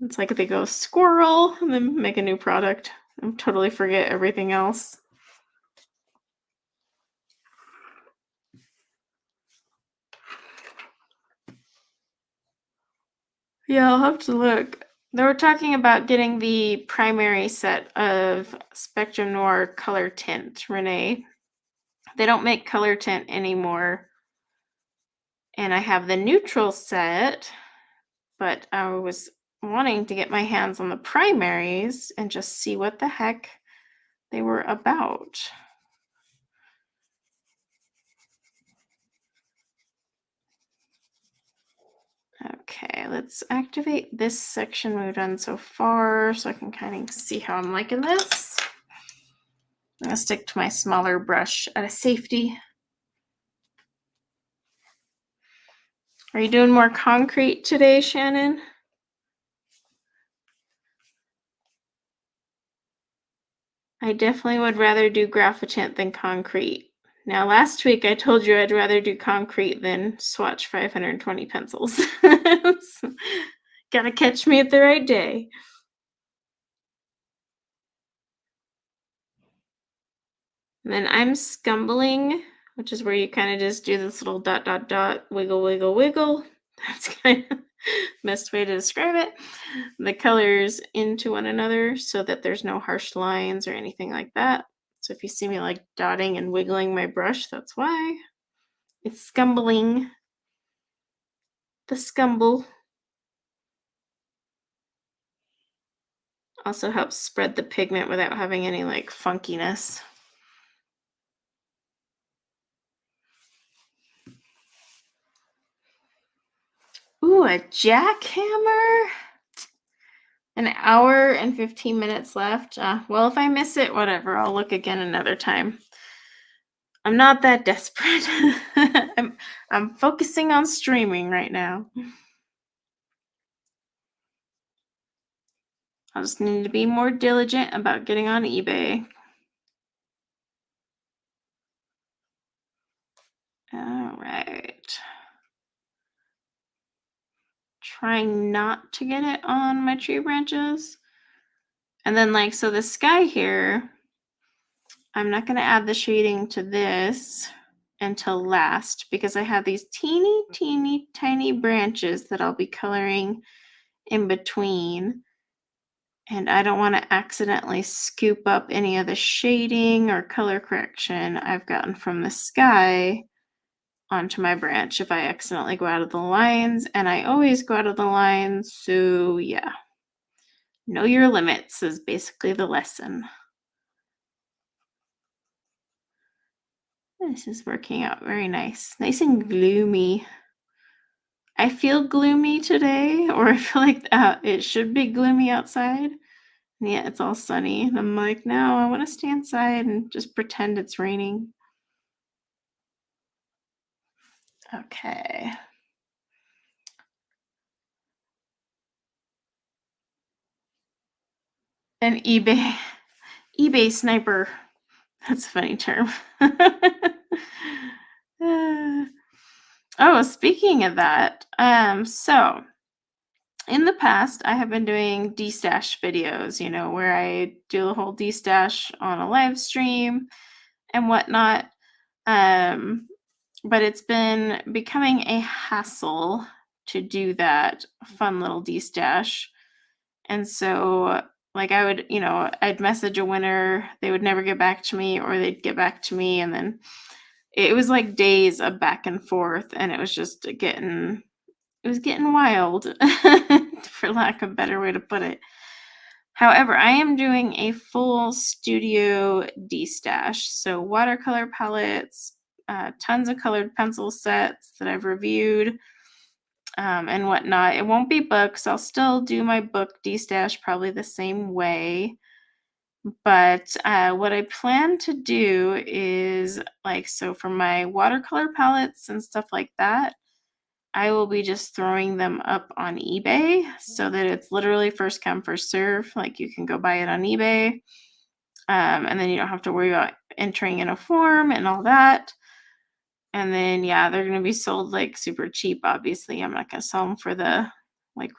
It's like they go squirrel and then make a new product and totally forget everything else. Yeah, I'll have to look. They were talking about getting the primary set of Spectrum Noir ColourTint, Renee. They don't make ColourTint anymore. And I have the neutral set, but I was wanting to get my hands on the primaries and just see what the heck they were about. Okay, let's activate this section we've done so far so I can kind of see how I'm liking this. I'm gonna stick to my smaller brush out of safety. Are you doing more concrete today, Shannon? I definitely would rather do graphitint than concrete. Now, last week I told you I'd rather do concrete than swatch 520 pencils. Gotta catch me at the right day. And then I'm scumbling, which is where you kind of just do this little dot, dot, dot, wiggle, wiggle, wiggle. That's kind of best way to describe it. The colors into one another so that there's no harsh lines or anything like that. So if you see me like dotting and wiggling my brush, that's why. It's scumbling. The scumble also helps spread the pigment without having any like funkiness. Ooh, a jackhammer? An hour and 15 minutes left. Well, if I miss it, whatever. I'll look again another time. I'm not that desperate. I'm focusing on streaming right now. I'll just need to be more diligent about getting on eBay. All right. Trying not to get it on my tree branches. And then like, so the sky here, I'm not going to add the shading to this until last because I have these teeny, teeny, tiny branches that I'll be coloring in between. And I don't want to accidentally scoop up any of the shading or color correction I've gotten from the sky onto my branch if I accidentally go out of the lines, and I always go out of the lines, so yeah. Know your limits is basically the lesson. This is working out very nice. Nice and gloomy. I feel gloomy today, or I feel like it should be gloomy outside. And yeah, it's all sunny. And I'm like, no, I want to stay inside and just pretend it's raining. Okay. An eBay sniper. That's a funny term. Oh, speaking of that, so in the past, I have been doing destash videos, where I do the whole destash on a live stream and whatnot. But it's been becoming a hassle to do that fun little destash. And so, like, I'd message a winner, they would never get back to me, or they'd get back to me, and then it was like days of back and forth, and it was just getting wild, for lack of a better way to put it. However, I am doing a full studio destash. So watercolor palettes, tons of colored pencil sets that I've reviewed, and whatnot. It won't be books. I'll still do my book destash probably the same way. But what I plan to do is, so for my watercolor palettes and stuff like that, I will be just throwing them up on eBay so that it's literally first come, first serve. Like, you can go buy it on eBay. And then you don't have to worry about entering in a form and all that. And then, yeah, they're going to be sold like super cheap. Obviously, I'm not going to sell them for the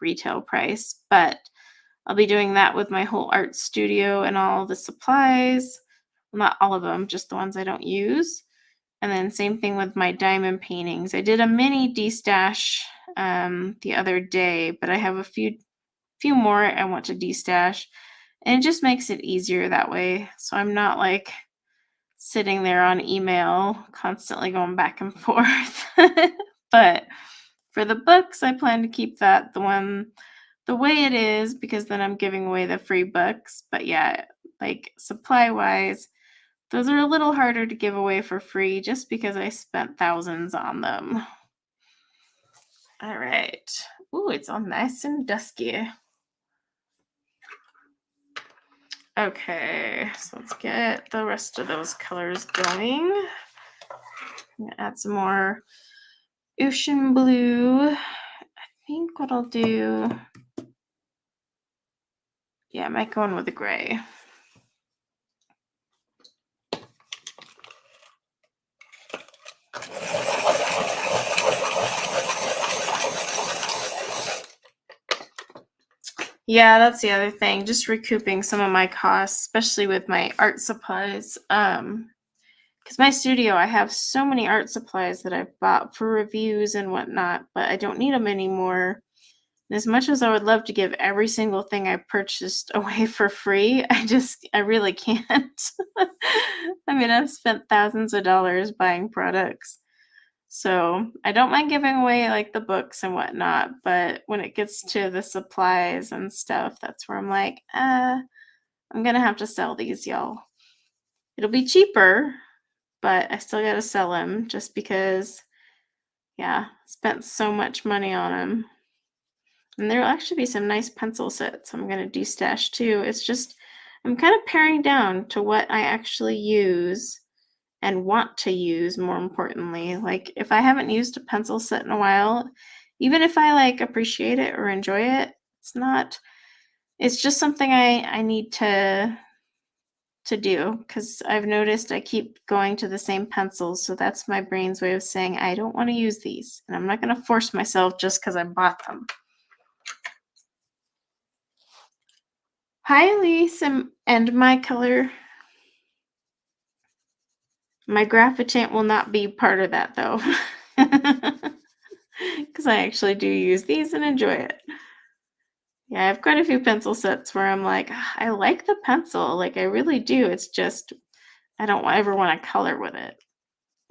retail price, but I'll be doing that with my whole art studio and all the supplies. Well, not all of them, just the ones I don't use. And then same thing with my diamond paintings. I did a mini destash the other day, but I have a few more I want to destash, and it just makes it easier that way. So I'm not like sitting there on email constantly going back and forth. But for the books, I plan to keep that the way it is, because then I'm giving away the free books. But yeah, like supply wise, those are a little harder to give away for free just because I spent thousands on them. All right. Ooh, it's all nice and dusky. Okay, so let's get the rest of those colors going. I'm gonna add some more ocean blue. I think what I'll do, yeah, I might go in with the gray. Yeah, that's the other thing. Just recouping some of my costs, especially with my art supplies. Because my studio, I have so many art supplies that I've bought for reviews and whatnot, but I don't need them anymore. And as much as I would love to give every single thing I purchased away for free, I really can't. I mean, I've spent thousands of dollars buying products. So I don't mind giving away like the books and whatnot, but when it gets to the supplies and stuff, that's where I'm like, I'm gonna have to sell these, y'all. It'll be cheaper, but I still gotta sell them just because, yeah, spent so much money on them. And there'll actually be some nice pencil sets I'm gonna destash too. It's just, I'm kind of paring down to what I actually use and want to use, more importantly. Like, if I haven't used a pencil set in a while, even if I appreciate it or enjoy it, it's just something I need to do, because I've noticed I keep going to the same pencils. So that's my brain's way of saying I don't want to use these, and I'm not going to force myself just because I bought them. Hi, Elise, and my color. My Graphitint will not be part of that, though, because I actually do use these and enjoy it. Yeah, I have quite a few pencil sets where I'm like, "Ah, I like the pencil, like I really do. It's just I don't ever want to color with it.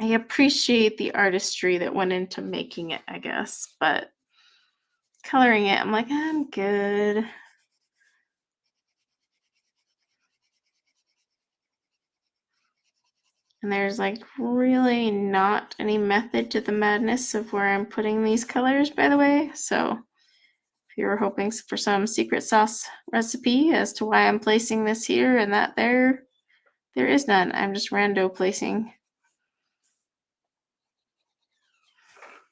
I appreciate the artistry that went into making it, I guess, but coloring it, I'm like, I'm good. And there's like really not any method to the madness of where I'm putting these colors, by the way. So if you were hoping for some secret sauce recipe as to why I'm placing this here and that there is none. I'm just rando placing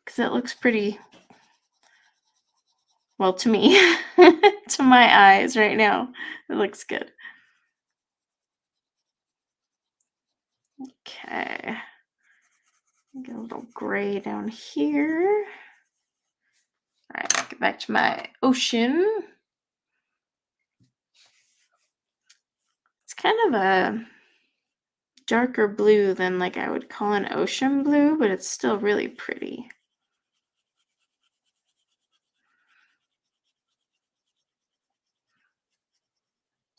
because it looks pretty well to me, to my eyes right now. It looks good. Okay. Get a little gray down here. All right, get back to my ocean. It's kind of a darker blue than like I would call an ocean blue, but it's still really pretty.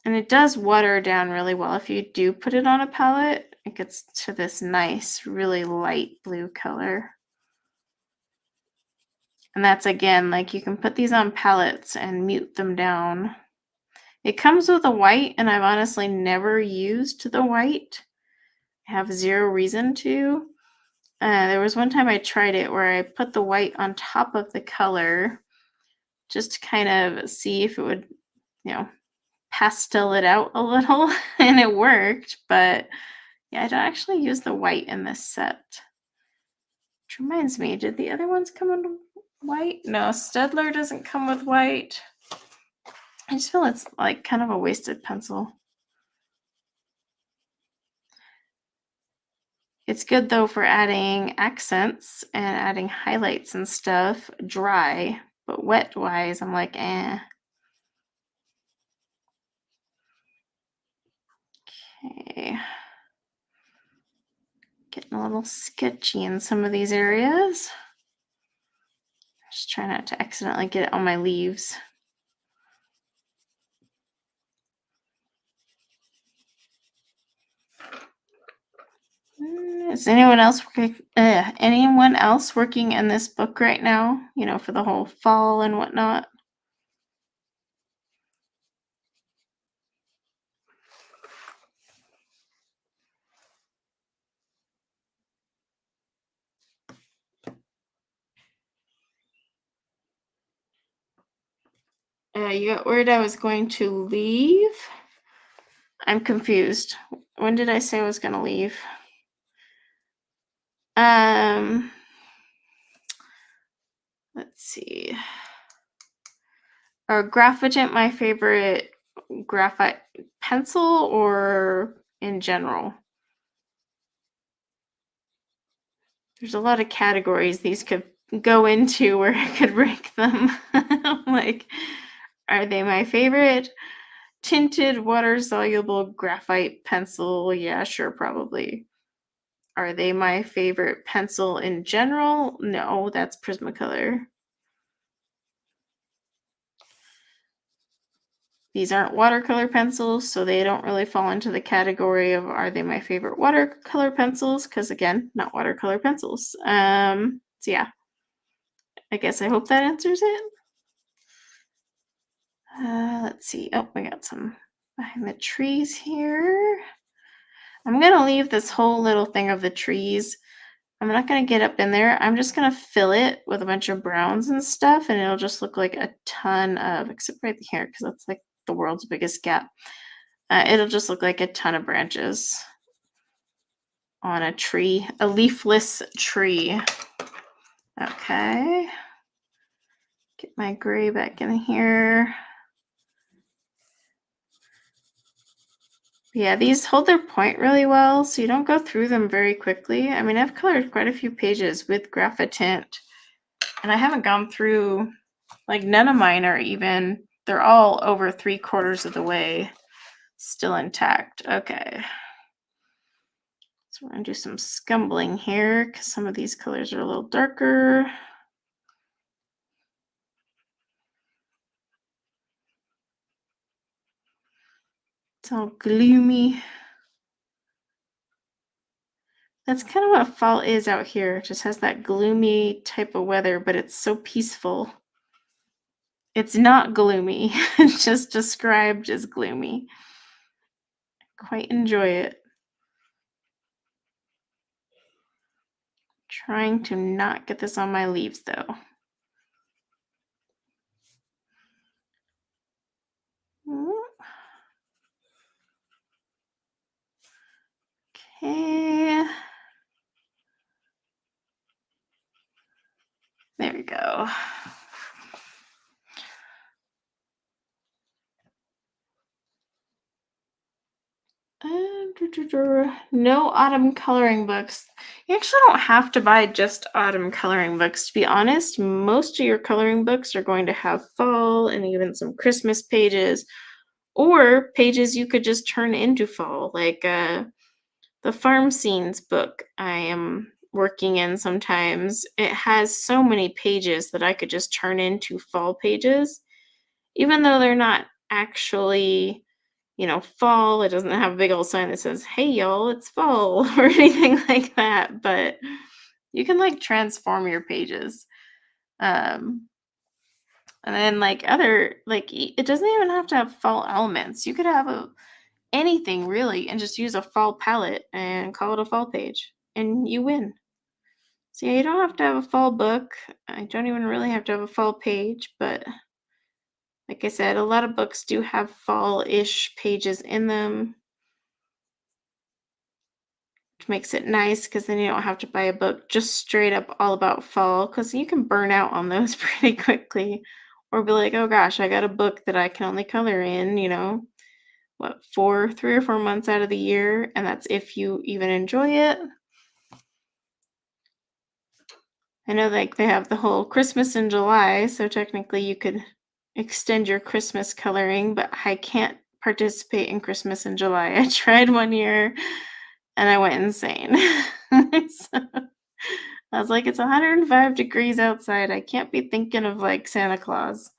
And it does water down really well. If you do put it on a palette, it gets to this nice, really light blue color. And that's again, like you can put these on palettes and mute them down. It comes with a white, and I've honestly never used the white. I have zero reason to. There was one time I tried it where I put the white on top of the color just to kind of see if it would, pastel it out a little, and it worked. But yeah, I don't actually use the white in this set. Which reminds me, did the other ones come in white? No, Staedtler doesn't come with white. I just feel it's like kind of a wasted pencil. It's good though for adding accents and adding highlights and stuff dry, but wet wise, I'm like, eh. Okay. Getting a little sketchy in some of these areas. Just try not to accidentally get it on my leaves. Is anyone else working in this book right now? For the whole fall and whatnot? You got word I was going to leave? I'm confused. When did I say I was going to leave? Let's see. Are Graphitint my favorite graphite pencil or in general? There's a lot of categories these could go into where I could rank them. Like, are they my favorite tinted water-soluble graphite pencil? Yeah, sure, probably. Are they my favorite pencil in general? No, that's Prismacolor. These aren't watercolor pencils, so they don't really fall into the category of are they my favorite watercolor pencils? Because again, not watercolor pencils. So yeah, I guess I hope that answers it. Let's see. Oh, we got some behind the trees here. I'm gonna leave this whole little thing of the trees. I'm not gonna get up in there. I'm just gonna fill it with a bunch of browns and stuff, and it'll just look like a ton of, except right here, because that's like the world's biggest gap. It'll just look like a ton of branches on a tree, a leafless tree. Okay. Get my gray back in here. Yeah, these hold their point really well, so you don't go through them very quickly. I mean, I've colored quite a few pages with Graphitint, and I haven't gone through, like none of mine are even, they're all over 3/4 of the way still intact. Okay. So we're gonna do some scumbling here because some of these colors are a little darker. It's all gloomy. That's kind of what fall is out here. It just has that gloomy type of weather, but it's so peaceful. It's not gloomy. It's just described as gloomy. Quite enjoy it. Trying to not get this on my leaves though. Okay. There we go. No autumn coloring books. You actually don't have to buy just autumn coloring books. To be honest, most of your coloring books are going to have fall and even some Christmas pages, or pages you could just turn into fall, like the farm scenes book I am working in sometimes. It has so many pages that I could just turn into fall pages, even though they're not actually, fall. It doesn't have a big old sign that says, "Hey y'all, it's fall," or anything like that, but you can like transform your pages. Um and then like other like it doesn't even have to have fall elements. You could have anything really and just use a fall palette and call it a fall page and you win. So yeah, you don't have to have a fall book. I don't even really have to have a fall page, but like I said, a lot of books do have fall-ish pages in them, which makes it nice because then you don't have to buy a book just straight up all about fall, because you can burn out on those pretty quickly, or be like, oh gosh, I got a book that I can only color in, 3 or 4 months out of the year, and that's if you even enjoy it. I know like they have the whole Christmas in July, so technically you could extend your Christmas coloring, but I can't participate in Christmas in July. I tried one year and I went insane. So, I was like, it's 105 degrees outside. I can't be thinking of like Santa Claus.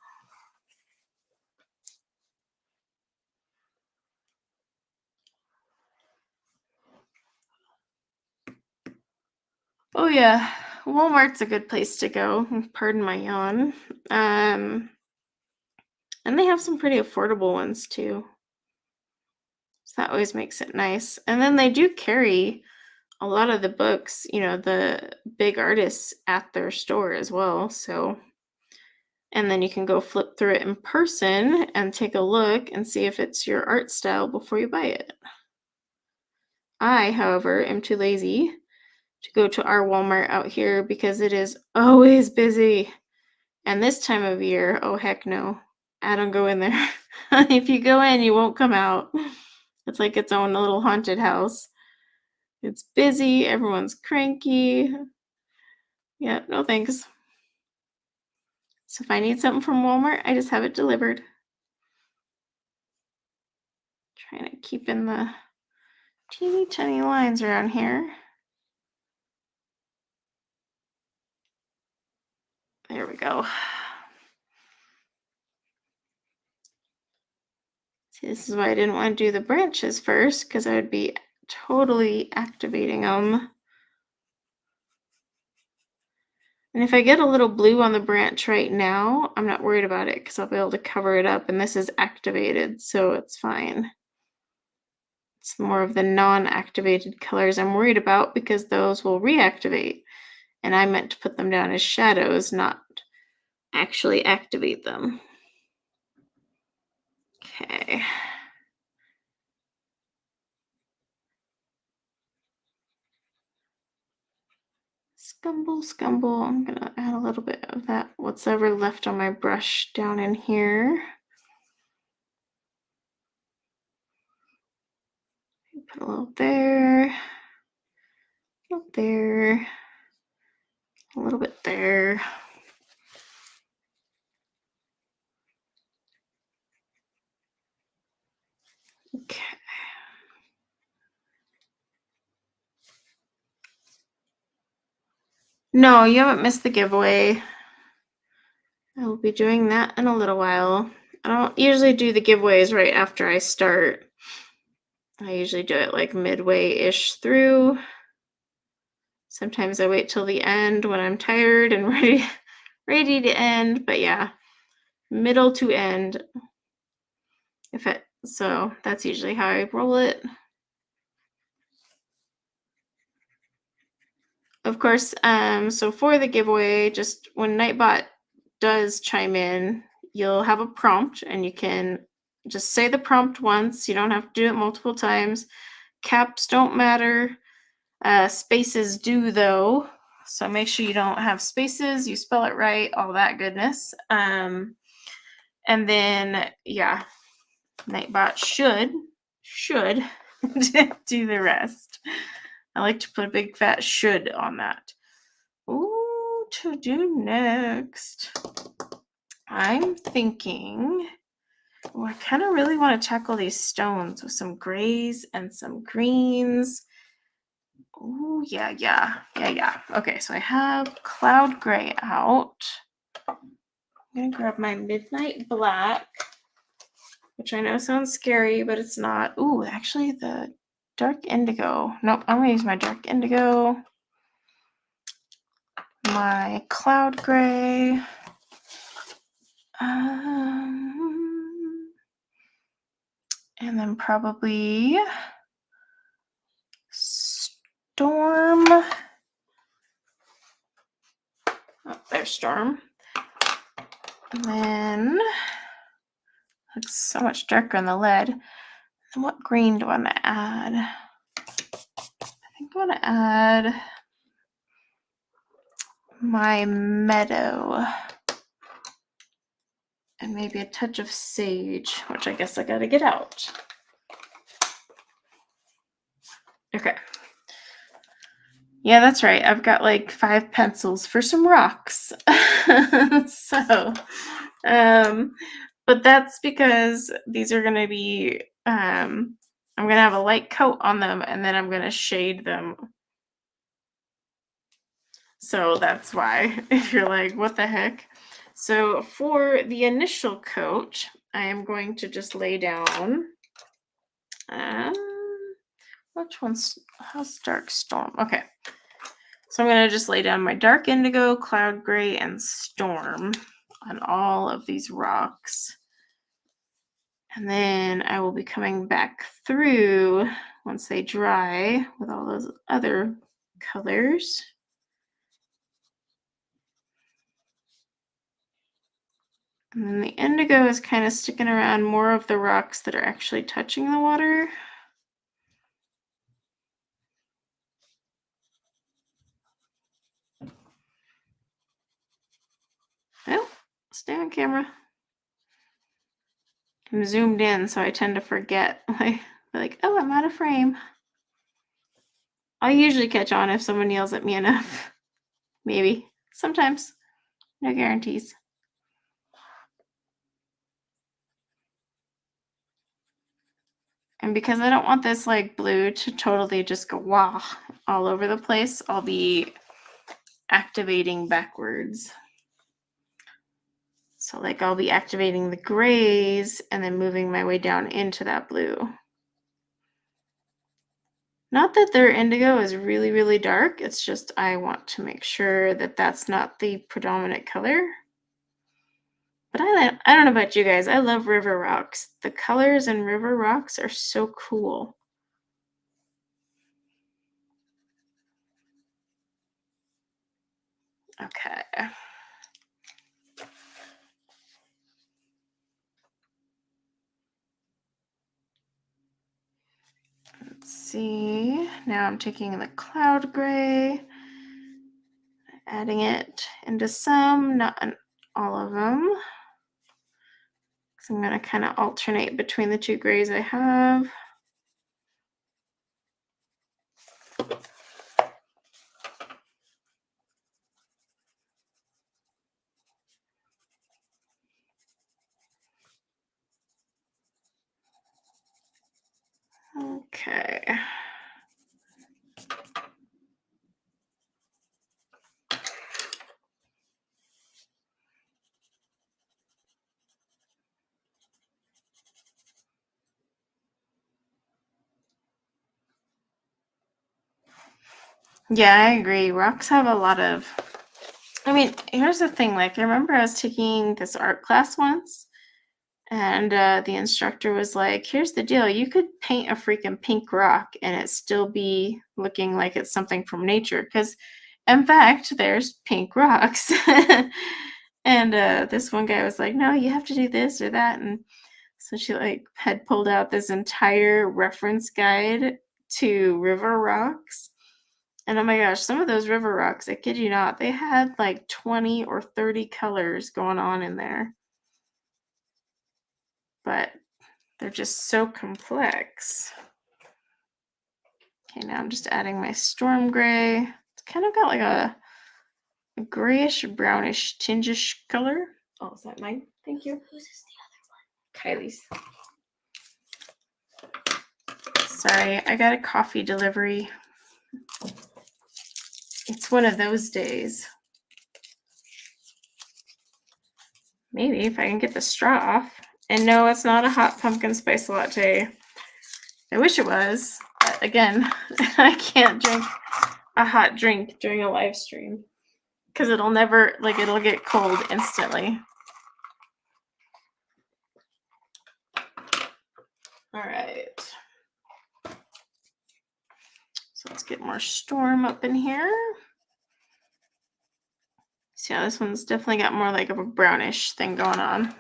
Oh yeah, Walmart's a good place to go. Pardon my yawn. And they have some pretty affordable ones too. So that always makes it nice. And then they do carry a lot of the books, the big artists at their store as well. So, and then you can go flip through it in person and take a look and see if it's your art style before you buy it. I, however, am too lazy to go to our Walmart out here because it is always busy. And this time of year, oh heck no, I don't go in there. If you go in, you won't come out. It's like its own little haunted house. It's busy, everyone's cranky. Yeah, no thanks. So if I need something from Walmart, I just have it delivered. Trying to keep in the teeny tiny lines around here. There we go. See, this is why I didn't want to do the branches first, because I would be totally activating them. And if I get a little blue on the branch right now, I'm not worried about it because I'll be able to cover it up, and this is activated, so it's fine. It's more of the non-activated colors I'm worried about because those will reactivate. And I meant to put them down as shadows, not actually activate them. Okay. Scumble, scumble. I'm gonna add a little bit of that, what's ever left on my brush, down in here. Put a little there, a little there, a little bit there. Okay. No, you haven't missed the giveaway. I will be doing that in a little while. I don't usually do the giveaways right after I start. I usually do it like midway-ish through. Sometimes I wait till the end when I'm tired and ready to end, but yeah, middle to end. So that's usually how I roll it. Of course, so for the giveaway, just when Nightbot does chime in, you'll have a prompt and you can just say the prompt once. You don't have to do it multiple times. Caps don't matter. Spaces do though. So make sure you don't have spaces, you spell it right, all that goodness. And then, yeah, Nightbot should do the rest. I like to put a big fat should on that. Ooh, to do next. I'm thinking, I kind of really want to tackle these stones with some grays and some greens. Oh, yeah. Okay, so I have cloud gray out. I'm going to grab my midnight black, which I know sounds scary, but it's not. Ooh, actually, the dark indigo. Nope, I'm going to use my dark indigo. My cloud gray. And then probably Storm. Oh, there's Storm. And then looks so much darker on the lead. And what green do I want to add? I think I want to add my meadow. And maybe a touch of sage, which I guess I gotta get out. Okay. Yeah, that's right. I've got like 5 pencils for some rocks. So, but that's because these are gonna be, I'm gonna have a light coat on them and then I'm gonna shade them. So that's why, if you're like, what the heck? So for the initial coat, I am going to just lay down, which one's, how's Dark Storm? Okay. So I'm going to just lay down my dark indigo, cloud gray, and storm on all of these rocks. And then I will be coming back through once they dry with all those other colors. And then the indigo is kind of sticking around more of the rocks that are actually touching the water. Oh, stay on camera. I'm zoomed in, so I tend to forget. Like, oh, I'm out of frame. I'll usually catch on if someone yells at me enough. Maybe. Sometimes. No guarantees. And because I don't want this like blue to totally just go wah all over the place, I'll be activating backwards. So like I'll be activating the grays and then moving my way down into that blue. Not that their indigo is really, really dark. It's just I want to make sure that that's not the predominant color. But I don't know about you guys. I love river rocks. The colors in river rocks are so cool. Okay. Let's see. Now I'm taking the cloud gray, adding it into some, not in all of them. So I'm going to kind of alternate between the 2 grays I have. Okay. Yeah, I agree. Rocks have a lot of, I mean, here's the thing. Like, I remember I was taking this art class once, and the instructor was like, here's the deal. You could paint a freaking pink rock and it still be looking like it's something from nature. Because, in fact, there's pink rocks. And this one guy was like, no, you have to do this or that. And so she like had pulled out this entire reference guide to river rocks. And oh my gosh, some of those river rocks, I kid you not, they had like 20 or 30 colors going on in there. But they're just so complex. Okay, now I'm just adding my storm gray. It's kind of got like a grayish, brownish, tingish color. Oh, is that mine? Thank you. Whose is the other one? Kylie's. Sorry, I got a coffee delivery. It's one of those days. Maybe if I can get the straw off. And no, it's not a hot pumpkin spice latte. I wish it was. But again, I can't drink a hot drink during a live stream because it'll never, like, it'll get cold instantly. All right. So let's get more storm up in here. See how this one's definitely got more like of a brownish thing going on.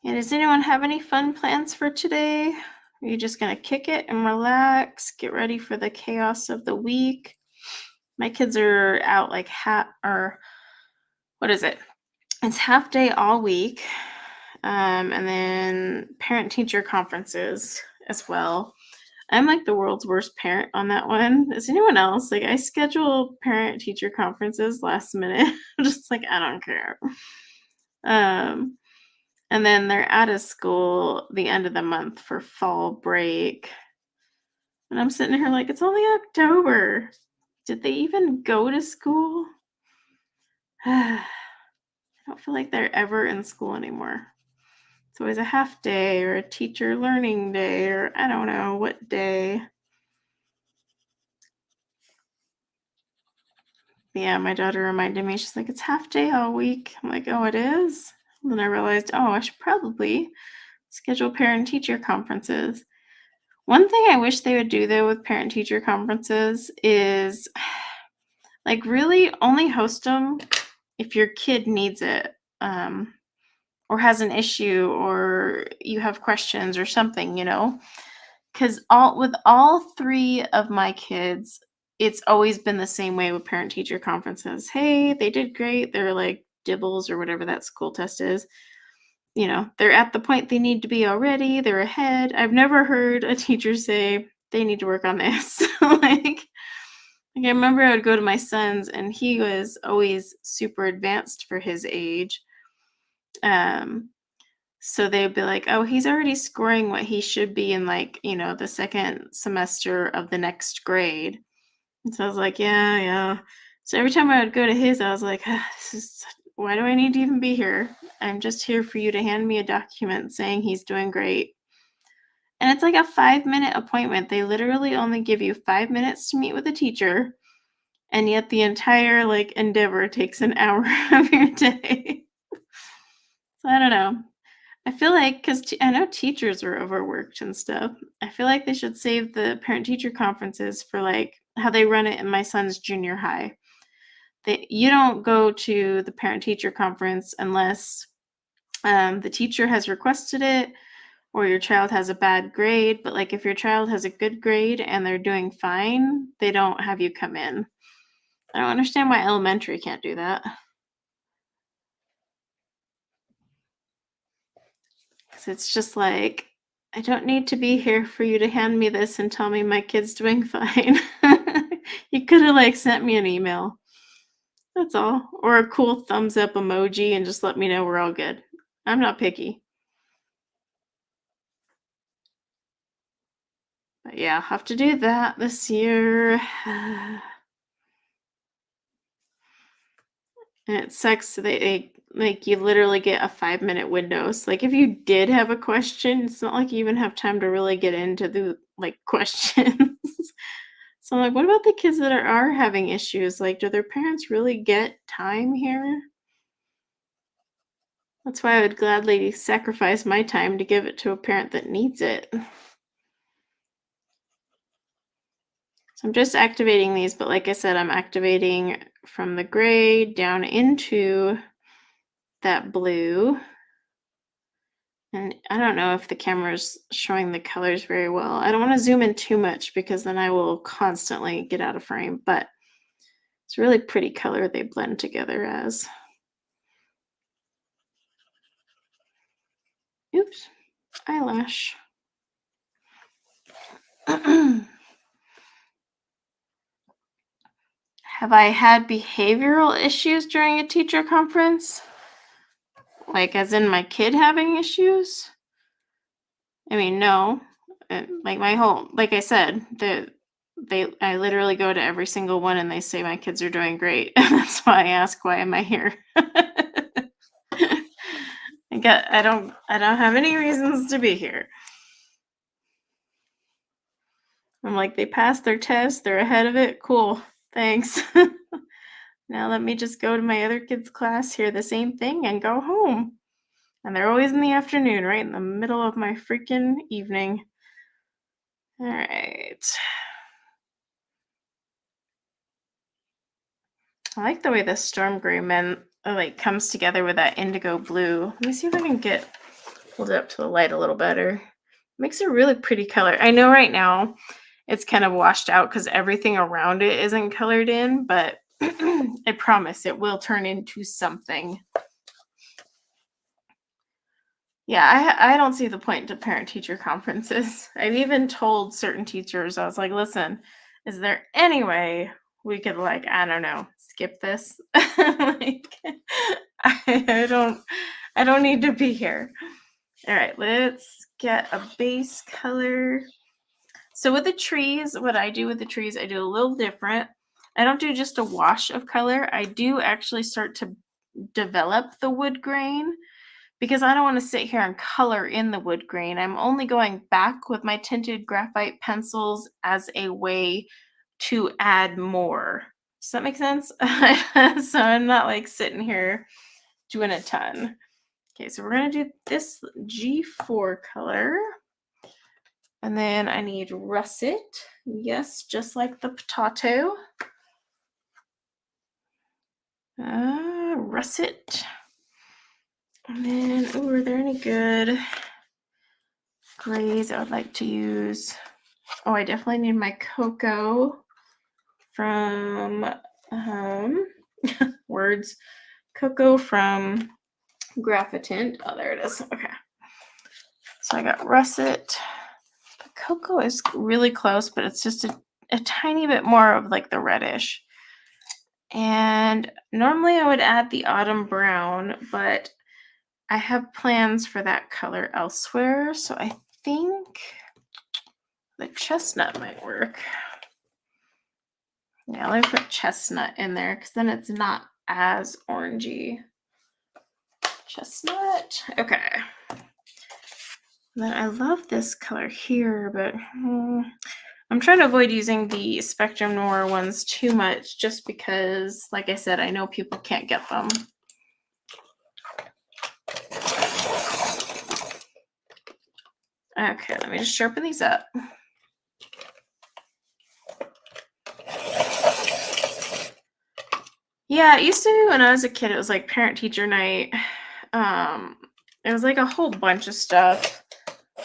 And does anyone have any fun plans for today? Are you just gonna kick it and relax, get ready for the chaos of the week? My kids are out like what is it? It's half day all week. And then parent-teacher conferences as well. I'm like the world's worst parent on that one. Is anyone else? Like, I schedule parent-teacher conferences last minute. I'm just like, I don't care. And then they're out of school the end of the month for fall break. And I'm sitting here like, it's only October. Did they even go to school? I don't feel like they're ever in school anymore. It's always a half day or a teacher learning day or I don't know what day. Yeah, my daughter reminded me, she's like, it's half day all week. I'm like, oh, it is? And then I realized, oh, I should probably schedule parent-teacher conferences. One thing I wish they would do, though, with parent-teacher conferences is, like, really only host them if your kid needs it, or has an issue, or you have questions or something, you know? Because with all three of my kids, it's always been the same way with parent-teacher conferences. Hey, they did great. They're like dibbles or whatever that school test is. You know, they're at the point they need to be already. They're ahead. I've never heard a teacher say they need to work on this. like I remember I would go to my son's and he was always super advanced for his age. So they'd be like, oh, he's already scoring what he should be in, like, you know, the second semester of the next grade. And so I was like, yeah. So every time I would go to his, I was like, why do I need to even be here? I'm just here for you to hand me a document saying he's doing great. And it's like a 5-minute appointment. They literally only give you 5 minutes to meet with a teacher. And yet the entire like endeavor takes an hour of your day. So I don't know. I feel like, because I know teachers are overworked and stuff, I feel like they should save the parent-teacher conferences for like how they run it in my son's junior high. You don't go to the parent-teacher conference unless the teacher has requested it or your child has a bad grade. But like if your child has a good grade and they're doing fine, they don't have you come in. I don't understand why elementary can't do that. It's just like, I don't need to be here for you to hand me this and tell me my kid's doing fine. You could have like sent me an email. That's all. Or a cool thumbs up emoji and just let me know we're all good. I'm not picky. But yeah, I'll have to do that this year. And it sucks. They like you literally get a 5-minute window. So like if you did have a question, it's not like you even have time to really get into the like questions. So I'm like, what about the kids that are having issues? Like, do their parents really get time here? That's why I would gladly sacrifice my time to give it to a parent that needs it. So I'm just activating these, but like I said, I'm activating from the gray down into that blue. And I don't know if the camera's showing the colors very well. I don't want to zoom in too much because then I will constantly get out of frame, but it's a really pretty color they blend together as. Oops, eyelash. Have I had behavioral issues during a teacher conference? Like as in my kid having issues? I mean, no. Like my whole, like I said, I literally go to every single one and they say my kids are doing great. And that's why I ask, why am I here? I don't have any reasons to be here. I'm like, they passed their test, they're ahead of it. Cool. Thanks. Now let me just go to my other kids' class, hear the same thing, and go home. And they're always in the afternoon, right in the middle of my freaking evening. All right. I like the way the storm gray like comes together with that indigo blue. Let me see if I can hold it up to the light a little better. Makes a really pretty color. I know right now it's kind of washed out because everything around it isn't colored in, but I promise it will turn into something. Yeah, I don't see the point to parent-teacher conferences. I've even told certain teachers, I was like, listen, is there any way we could, like, I don't know, skip this? Like, I don't need to be here. All right, let's get a base color. So with the trees, what I do with the trees, I do a little different. I don't do just a wash of color. I do actually start to develop the wood grain because I don't want to sit here and color in the wood grain. I'm only going back with my tinted graphite pencils as a way to add more. Does that make sense? So I'm not like sitting here doing a ton. Okay, so we're going to do this G4 color. And then I need russet. Yes, just like the potato. Russet. And then, are there any good grays I would like to use? Oh, I definitely need my cocoa from, words, cocoa from Graphitint. Oh, there it is. Okay. So I got russet. The cocoa is really close, but it's just a tiny bit more of like the reddish. And normally I would add the autumn brown, but I have plans for that color elsewhere. So I think the chestnut might work. Yeah, let me put chestnut in there because then it's not as orangey. Chestnut. Okay. Then I love this color here, but I'm trying to avoid using the Spectrum Noir ones too much just because, like I said, I know people can't get them. Okay, let me just sharpen these up. Yeah, it used to be when I was a kid, it was like parent-teacher night. It was like a whole bunch of stuff.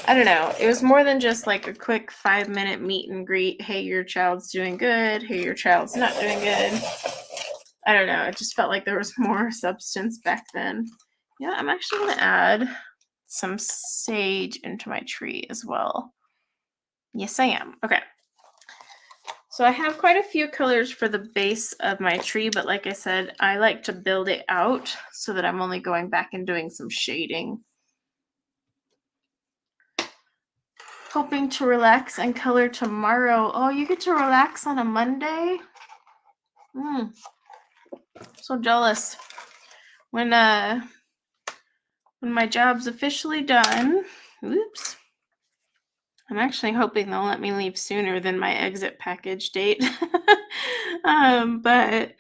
I don't know. It was more than just like a quick 5-minute meet and greet. Hey, your child's doing good. Hey, your child's not doing good. I don't know. It just felt like there was more substance back then. Yeah, I'm actually going to add some sage into my tree as well. Yes, I am. Okay. So I have quite a few colors for the base of my tree, but like I said, I like to build it out so that I'm only going back and doing some shading. Hoping to relax and color tomorrow. Oh, you get to relax on a Monday? So jealous. when my job's officially done, oops, I'm actually hoping they'll let me leave sooner than my exit package date. But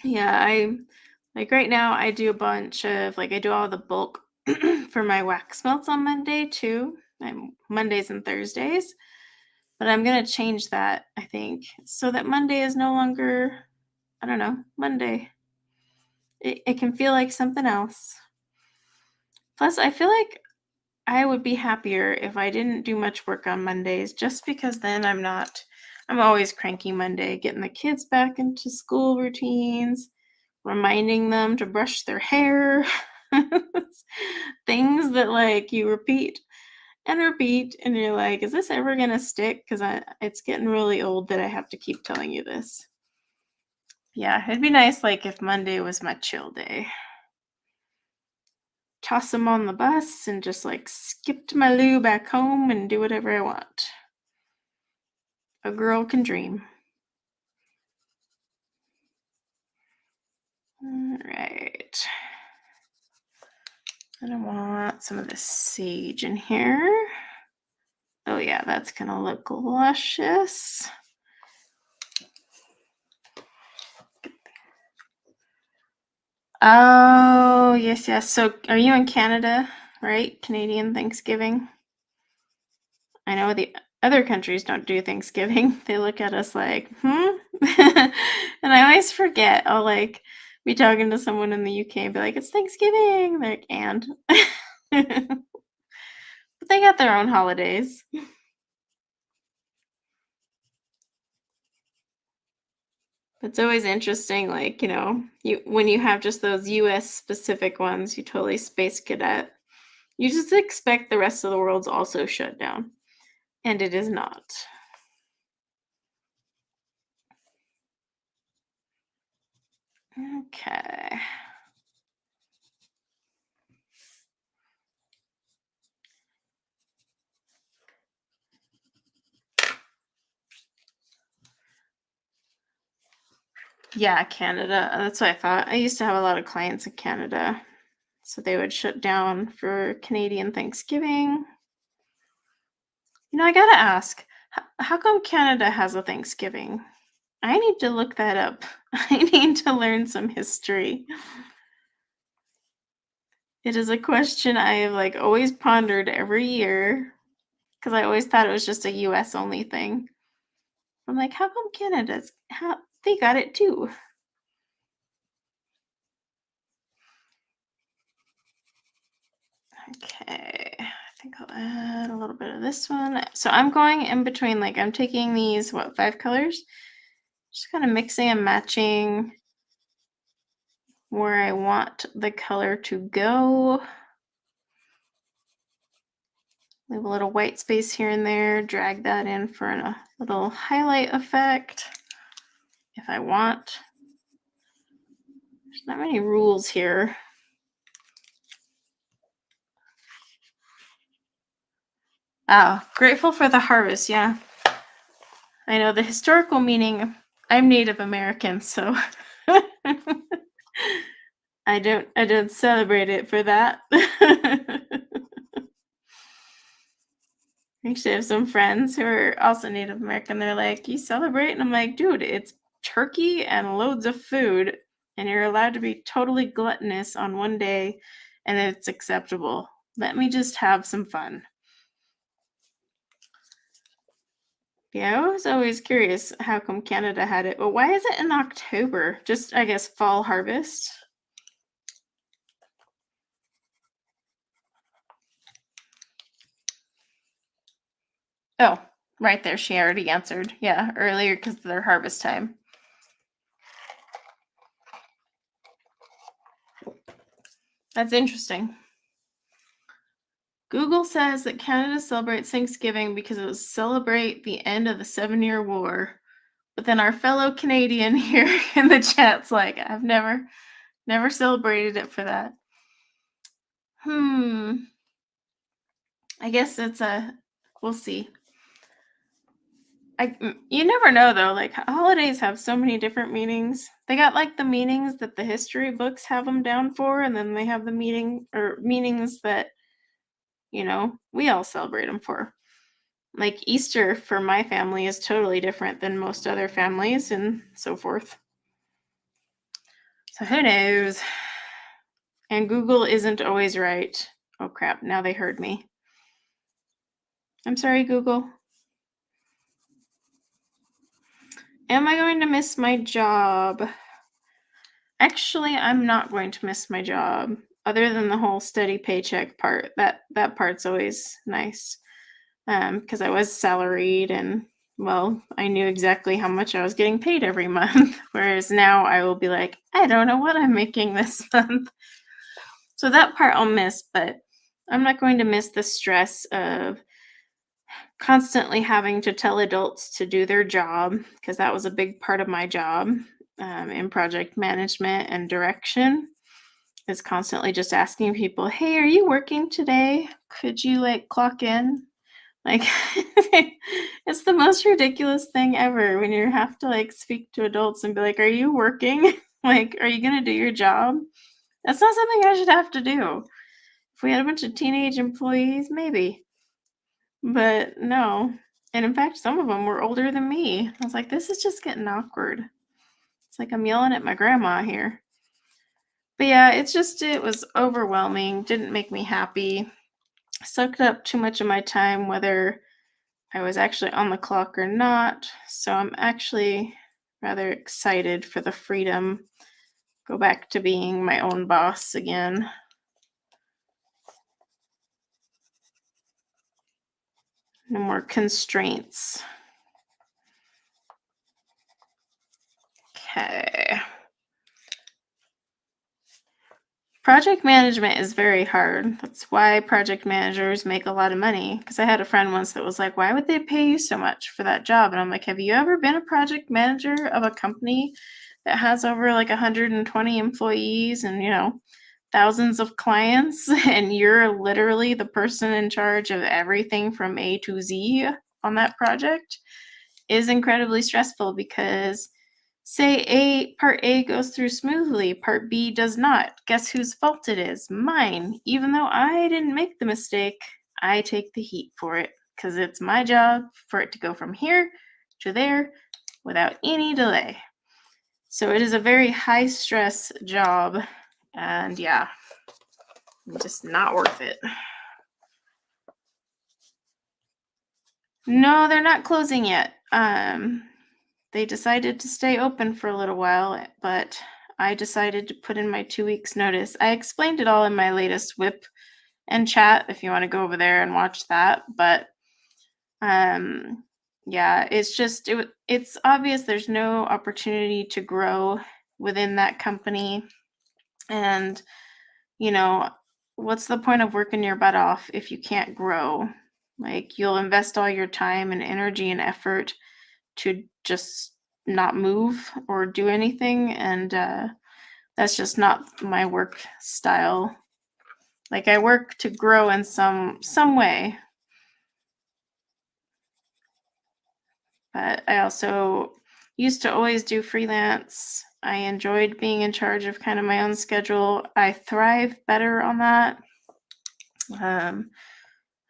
yeah, like right now I do a bunch of, like, I do all the bulk for my wax melts on Monday too. Mondays and Thursdays. But I'm gonna change that, I think, so that Monday is no longer, I don't know, Monday. It can feel like something else. Plus, I feel like I would be happier if I didn't do much work on Mondays, just because then I'm always cranky Monday, getting the kids back into school routines, reminding them to brush their hair, things that, like, you repeat and repeat, and you're like, is this ever gonna stick? Because it's getting really old that I have to keep telling you this. Yeah, it'd be nice, like, if Monday was my chill day. Toss them on the bus and just, like, skip to my loo back home and do whatever I want. A girl can dream. All right. And I want some of this sage in here. Oh yeah, that's gonna look luscious. Oh, yes, yes. So are you in Canada, right? Canadian Thanksgiving? I know the other countries don't do Thanksgiving. They look at us like, hmm? And I always forget. I'll, like, be talking to someone in the UK and be like, it's Thanksgiving. They're like, and? But they got their own holidays. It's always interesting, like, when you have just those US specific ones, you totally space cadet. You just expect the rest of the world's also shut down. And it is not. Okay. Yeah, Canada. That's what I thought. I used to have a lot of clients in Canada. So they would shut down for Canadian Thanksgiving. I gotta ask, how come Canada has a Thanksgiving? I need to look that up. I need to learn some history. It is a question I have, like, always pondered every year, because I always thought it was just a US only thing. I'm like, how come they got it too? Okay, I think I'll add a little bit of this one. So I'm going in between, like, I'm taking these, 5 colors? Just kind of mixing and matching where I want the color to go. Leave a little white space here and there, drag that in for a little highlight effect if I want. There's not many rules here. Oh, grateful for the harvest, yeah. I know the historical meaning. I'm Native American, so I don't celebrate it for that. I actually have some friends who are also Native American. They're like, you celebrate? And I'm like, dude, it's turkey and loads of food, and you're allowed to be totally gluttonous on one day, and it's acceptable. Let me just have some fun. Yeah, I was always curious how come Canada had it. But why is it in October? Just, I guess, fall harvest? Oh, right there. She already answered. Yeah, earlier because of their harvest time. That's interesting. Google says that Canada celebrates Thanksgiving because it was celebrate the end of the 7-Year War. But then our fellow Canadian here in the chat's like, I've never celebrated it for that. I guess we'll see. You never know though, like, holidays have so many different meanings. They got, like, the meanings that the history books have them down for, and then they have the meanings that, we all celebrate them for. Like, Easter for my family is totally different than most other families and so forth. So who knows? And Google isn't always right. Oh crap, now they heard me. I'm sorry, Google. Am I going to miss my job? Actually, I'm not going to miss my job, other than the whole steady paycheck part. That part's always nice, because I was salaried and, well, I knew exactly how much I was getting paid every month. Whereas now I will be like, I don't know what I'm making this month. So that part I'll miss, but I'm not going to miss the stress of constantly having to tell adults to do their job, because that was a big part of my job, in project management and direction, is constantly just asking people, hey, are you working today? Could you like clock in? Like, it's the most ridiculous thing ever when you have to like speak to adults and be like, are you working? Like, are you going to do your job? That's not something I should have to do. If we had a bunch of teenage employees, maybe. But no. And in fact, some of them were older than me. I was like, this is just getting awkward. It's like I'm yelling at my grandma here. But yeah, it was overwhelming. Didn't make me happy. Sucked up too much of my time, whether I was actually on the clock or not. So I'm actually rather excited for the freedom. Go back to being my own boss again. No more constraints. Okay. Project management is very hard. That's why project managers make a lot of money. Because I had a friend once that was like, why would they pay you so much for that job? And I'm like, have you ever been a project manager of a company that has over like 120 employees and, thousands of clients? And you're literally the person in charge of everything from A to Z on that project? Is incredibly stressful, because say part A goes through smoothly, part B does not. Guess whose fault it is? Mine. Even though I didn't make the mistake, I take the heat for it, because it's my job for it to go from here to there without any delay. So it is a very high stress job, and yeah, just not worth it. No, they're not closing yet. They decided to stay open for a little while, but I decided to put in my 2 weeks notice. I explained it all in my latest WIP and chat if you want to go over there and watch that. But yeah, it's obvious there's no opportunity to grow within that company. And, what's the point of working your butt off if you can't grow? Like, you'll invest all your time and energy and effort to just not move or do anything, and that's just not my work style. Like, I work to grow in some way, but I also used to always do freelance. I enjoyed being in charge of kind of my own schedule. I thrive better on that.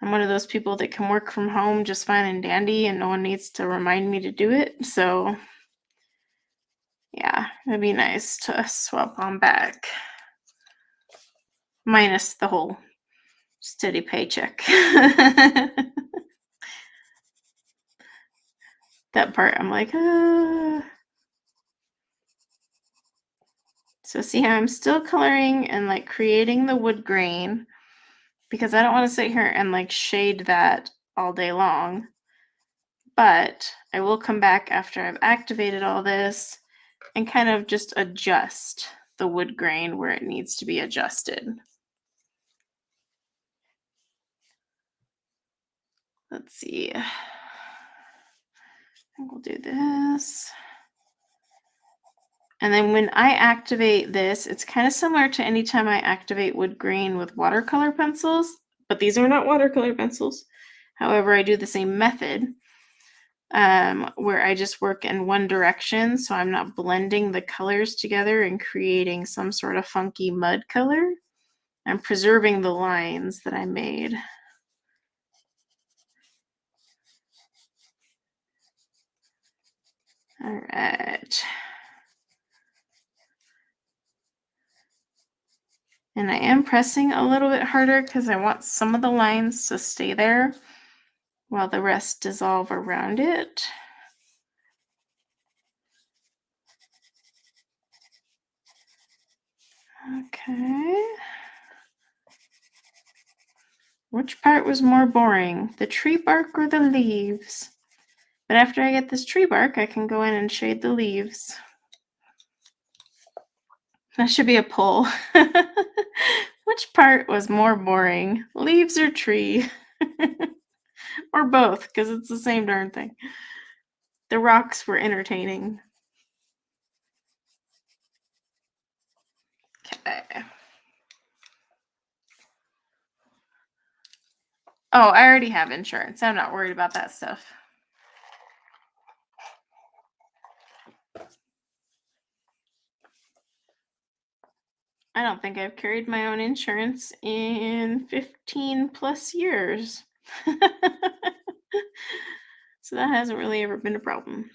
I'm one of those people that can work from home just fine and dandy, and no one needs to remind me to do it. So yeah, it'd be nice to swap on back. Minus the whole steady paycheck. That part, I'm like, So see how I'm still coloring and like creating the wood grain, because I don't want to sit here and like shade that all day long. But I will come back after I've activated all this and kind of just adjust the wood grain where it needs to be adjusted. Let's see. I think we'll do this. And then when I activate this, it's kind of similar to anytime I activate wood grain with watercolor pencils, but these are not watercolor pencils. However, I do the same method. where I just work in one direction, so I'm not blending the colors together and creating some sort of funky mud color. I'm preserving the lines that I made. All right. And I am pressing a little bit harder because I want some of the lines to stay there while the rest dissolve around it. Okay. Which part was more boring, the tree bark or the leaves? But after I get this tree bark, I can go in and shade the leaves. That should be a poll. Which part was more boring, leaves or tree? Or both, because it's the same darn thing. The rocks were entertaining. Okay. Oh, I already have insurance. I'm not worried about that stuff. I don't think I've carried my own insurance in 15 plus years. So that hasn't really ever been a problem.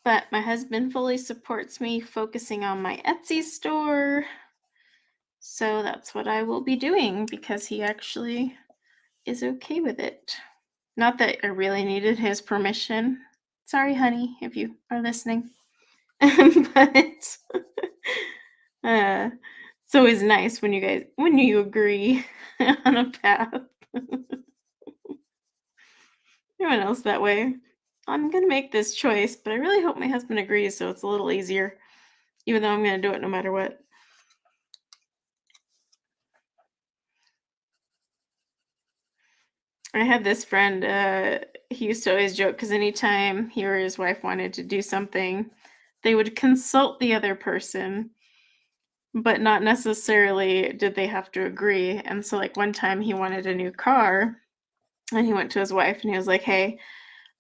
But my husband fully supports me focusing on my Etsy store. So that's what I will be doing because he actually is okay with it. Not that I really needed his permission. Sorry, honey, if you are listening. But it's always nice when you agree on a path. Everyone else that way. I'm gonna make this choice, but I really hope my husband agrees so it's a little easier, even though I'm gonna do it no matter what. I had this friend, he used to always joke because anytime he or his wife wanted to do something, they would consult the other person, but not necessarily did they have to agree. And so, like, one time he wanted a new car, and he went to his wife and he was like, "Hey,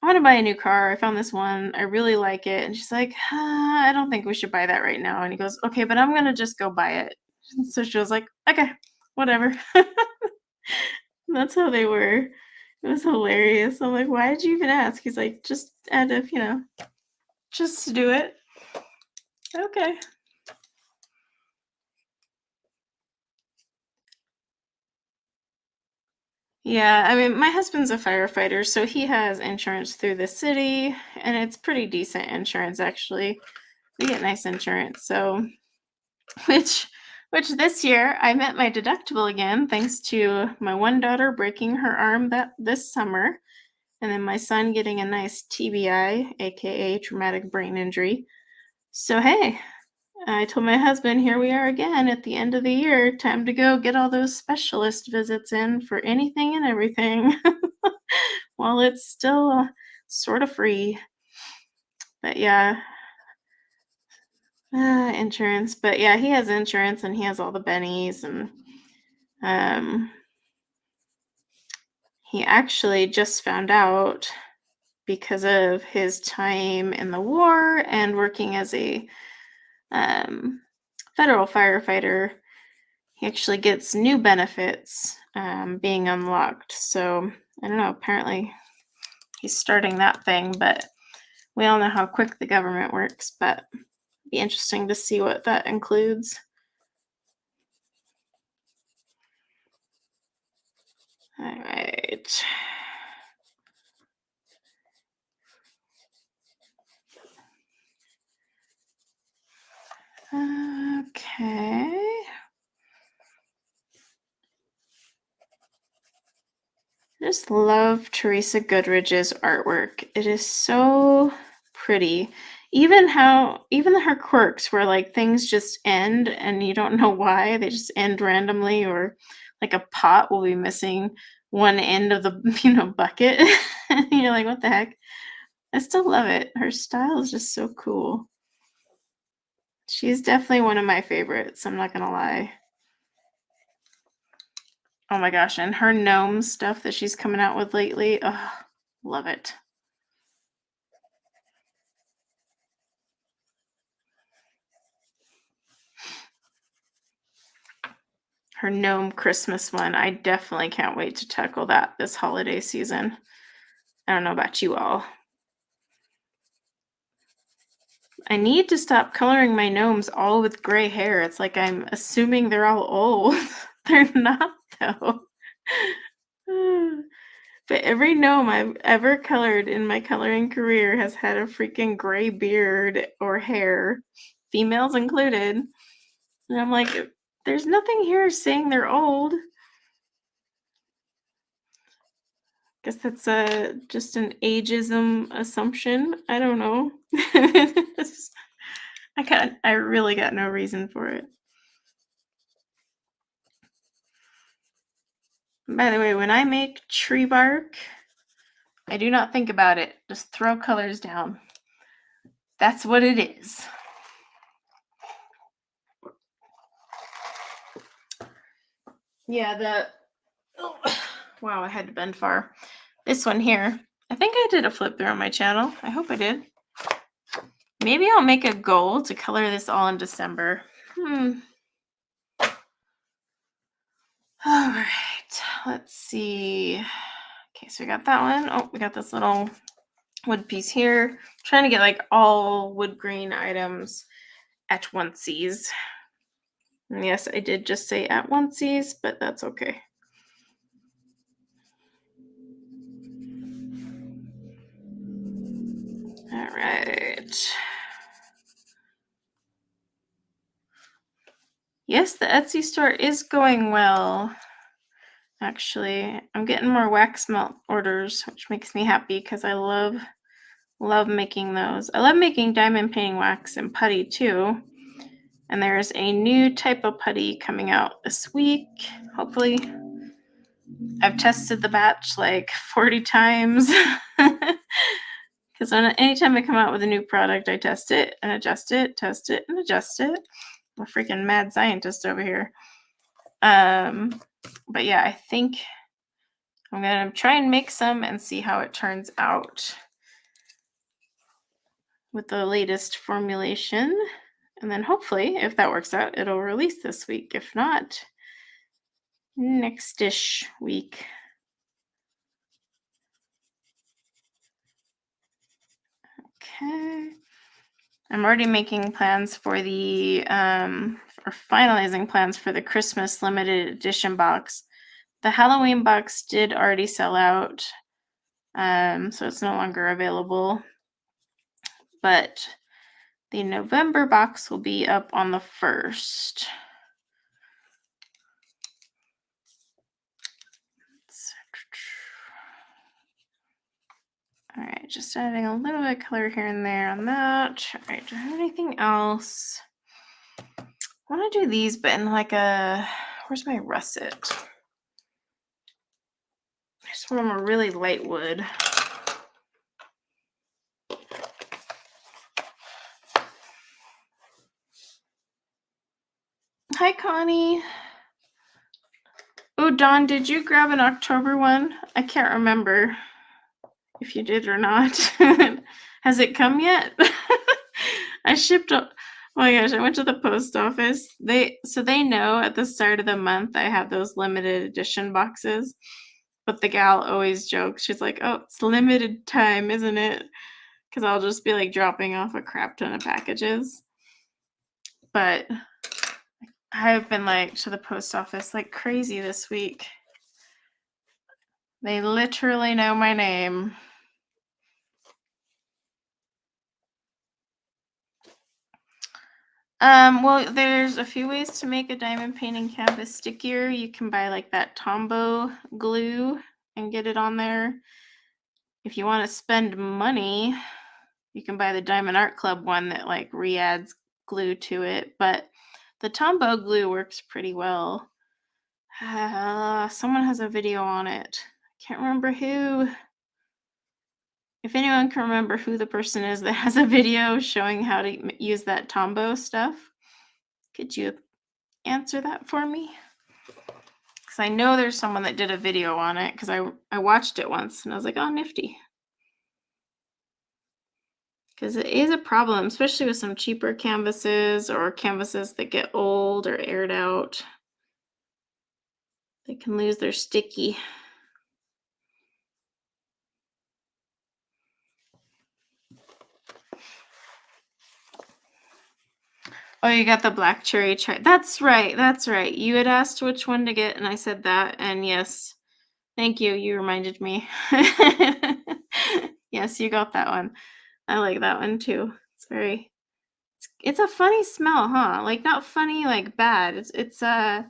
I want to buy a new car. I found this one. I really like it." And she's like, I don't think we should buy that right now. And he goes, "Okay, but I'm going to just go buy it." And so she was like, "Okay, whatever." That's how they were. It was hilarious. I'm like, "Why did you even ask?" He's like, "Just out of, just to do it." Okay. Yeah, I mean, my husband's a firefighter, so he has insurance through the city, and it's pretty decent insurance, actually. We get nice insurance. So, which which this year I met my deductible again thanks to my one daughter breaking her arm this summer, and then my son getting a nice TBI, aka traumatic brain injury. So hey, I told my husband, here we are again at the end of the year, time to go get all those specialist visits in for anything and everything while it's still sort of free. But yeah, insurance. But yeah, he has insurance and he has all the bennies, and um, he actually just found out because of his time in the war and working as a federal firefighter. He actually gets new benefits being unlocked. So I don't know. Apparently, he's starting that thing, but we all know how quick the government works. But it'd be interesting to see what that includes. All right. Okay. I just love Teresa Goodridge's artwork. It is so pretty. Even her quirks where like things just end and you don't know why, they just end randomly, or like a pot will be missing one end of the bucket. You're like, what the heck? I still love it. Her style is just so cool. She's definitely one of my favorites, I'm not gonna lie. Oh my gosh, and her gnome stuff that she's coming out with lately. Oh, love it. Her gnome Christmas one. I definitely can't wait to tackle that this holiday season. I don't know about you all. I need to stop coloring my gnomes all with gray hair. It's like I'm assuming they're all old. They're not, though. But every gnome I've ever colored in my coloring career has had a freaking gray beard or hair, females included. And I'm like, there's nothing here saying they're old. Guess that's just an ageism assumption. I don't know. I really got no reason for it. By the way, when I make tree bark, I do not think about it. Just throw colors down. That's what it is. Yeah, wow, I had to bend far. This one here, I think I did a flip through on my channel. I hope I did. Maybe I'll make a goal to color this all in December. All right, let's see. Okay, so we got that one. Oh, we got this little wood piece here. I'm trying to get like all wood grain items at onesies. And yes, I did just say at onesies, but that's okay. All right. Yes, the Etsy store is going well. Actually, I'm getting more wax melt orders, which makes me happy because I love making those. I love making diamond painting wax and putty too. And there's a new type of putty coming out this week. Hopefully, I've tested the batch like 40 times. Because anytime I come out with a new product, I test it and adjust it, test it and adjust it. I'm a freaking mad scientist over here. But yeah, I think I'm gonna try and make some and see how it turns out with the latest formulation. And then hopefully, if that works out, it'll release this week. If not, next-ish week. Okay. I'm already making plans for the, or finalizing plans for the Christmas limited edition box. The Halloween box did already sell out, so it's no longer available. But the November box will be up on the 1st. All right, just adding a little bit of color here and there on that. All right, do I have anything else? I want to do these, but in like a, where's my russet? I just want them a really light wood. Hi, Connie. Oh, Dawn, did you grab an October one? I can't remember if you did or not. Has it come yet? I shipped up. Oh my gosh, I went to the post office. They know at the start of the month I have those limited edition boxes. But the gal always jokes. She's like, "Oh, it's limited time, isn't it?" Because I'll just be like dropping off a crap ton of packages. But I've been like to the post office like crazy this week. They literally know my name. Well, there's a few ways to make a diamond painting canvas stickier. You can buy like that Tombow glue and get it on there. If you want to spend money, you can buy the Diamond Art Club one that like re-adds glue to it. But the Tombow glue works pretty well. Someone has a video on it. I can't remember who. If anyone can remember who the person is that has a video showing how to use that Tombow stuff, could you answer that for me? because I know there's someone that did a video on it, because I watched it once and I was like, oh, nifty. Because it is a problem, especially with some cheaper canvases or canvases that get old or aired out. They can lose their sticky. Oh, you got the black cherry chai. That's right. That's right. You had asked which one to get, and I said that. And yes, thank you. You reminded me. Yes, you got that one. I like that one too. It's a funny smell, huh? Like, not funny, like bad. I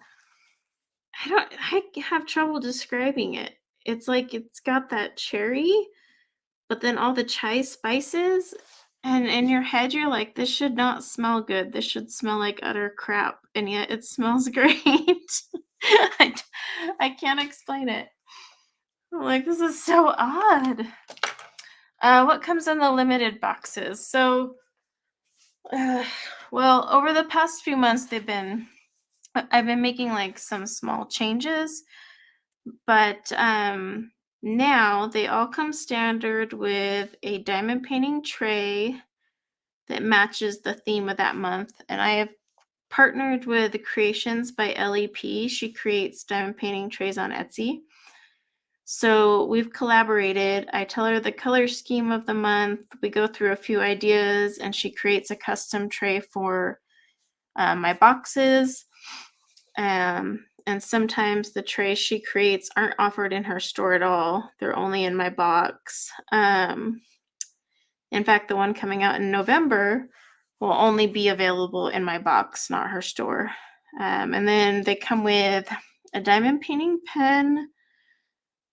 have trouble describing it. It's like it's got that cherry, but then all the chai spices, and in your head you're like, this should not smell good. This should smell like utter crap, and yet it smells great. I can't explain it. I'm like, this is so odd. What comes in the limited boxes? So, well, over the past few months, I've been making like some small changes, but now they all come standard with a diamond painting tray that matches the theme of that month. And I have partnered with Creations by LEP. She creates diamond painting trays on Etsy. So we've collaborated. I tell her the color scheme of the month. We go through a few ideas, and she creates a custom tray for my boxes. And sometimes the trays she creates aren't offered in her store at all. They're only in my box. In fact, the one coming out in November will only be available in my box, not her store. And then they come with a diamond painting pen,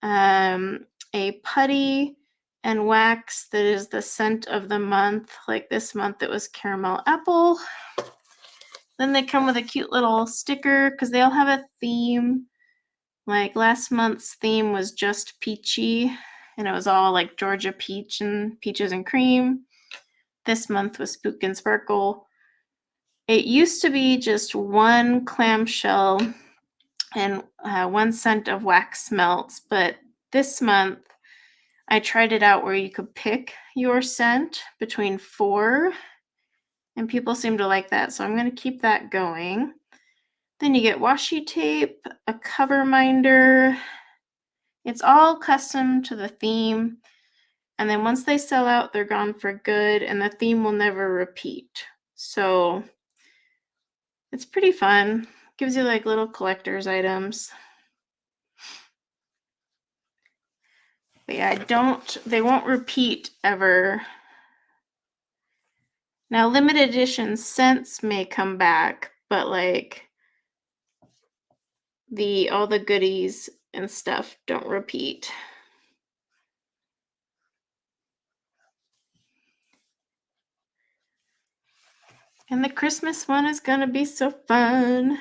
a putty and wax that is the scent of the month. Like this month, it was caramel apple. Then they come with a cute little sticker because they all have a theme. Like last month's theme was just peachy, and it was all like Georgia peach and peaches and cream. This month was Spook and Sparkle. It used to be just one clamshell and 1 cent of wax melts, but this month I tried it out where you could pick your scent between 4, and people seem to like that, so I'm going to keep that going. Then you get washi tape, a cover minder. It's all custom to the theme, and then once they sell out, they're gone for good, and the theme will never repeat. So it's pretty fun. Gives you like little collector's items. But yeah, they won't repeat ever. Now, limited edition scents may come back, but like all the goodies and stuff don't repeat. And the Christmas one is gonna be so fun.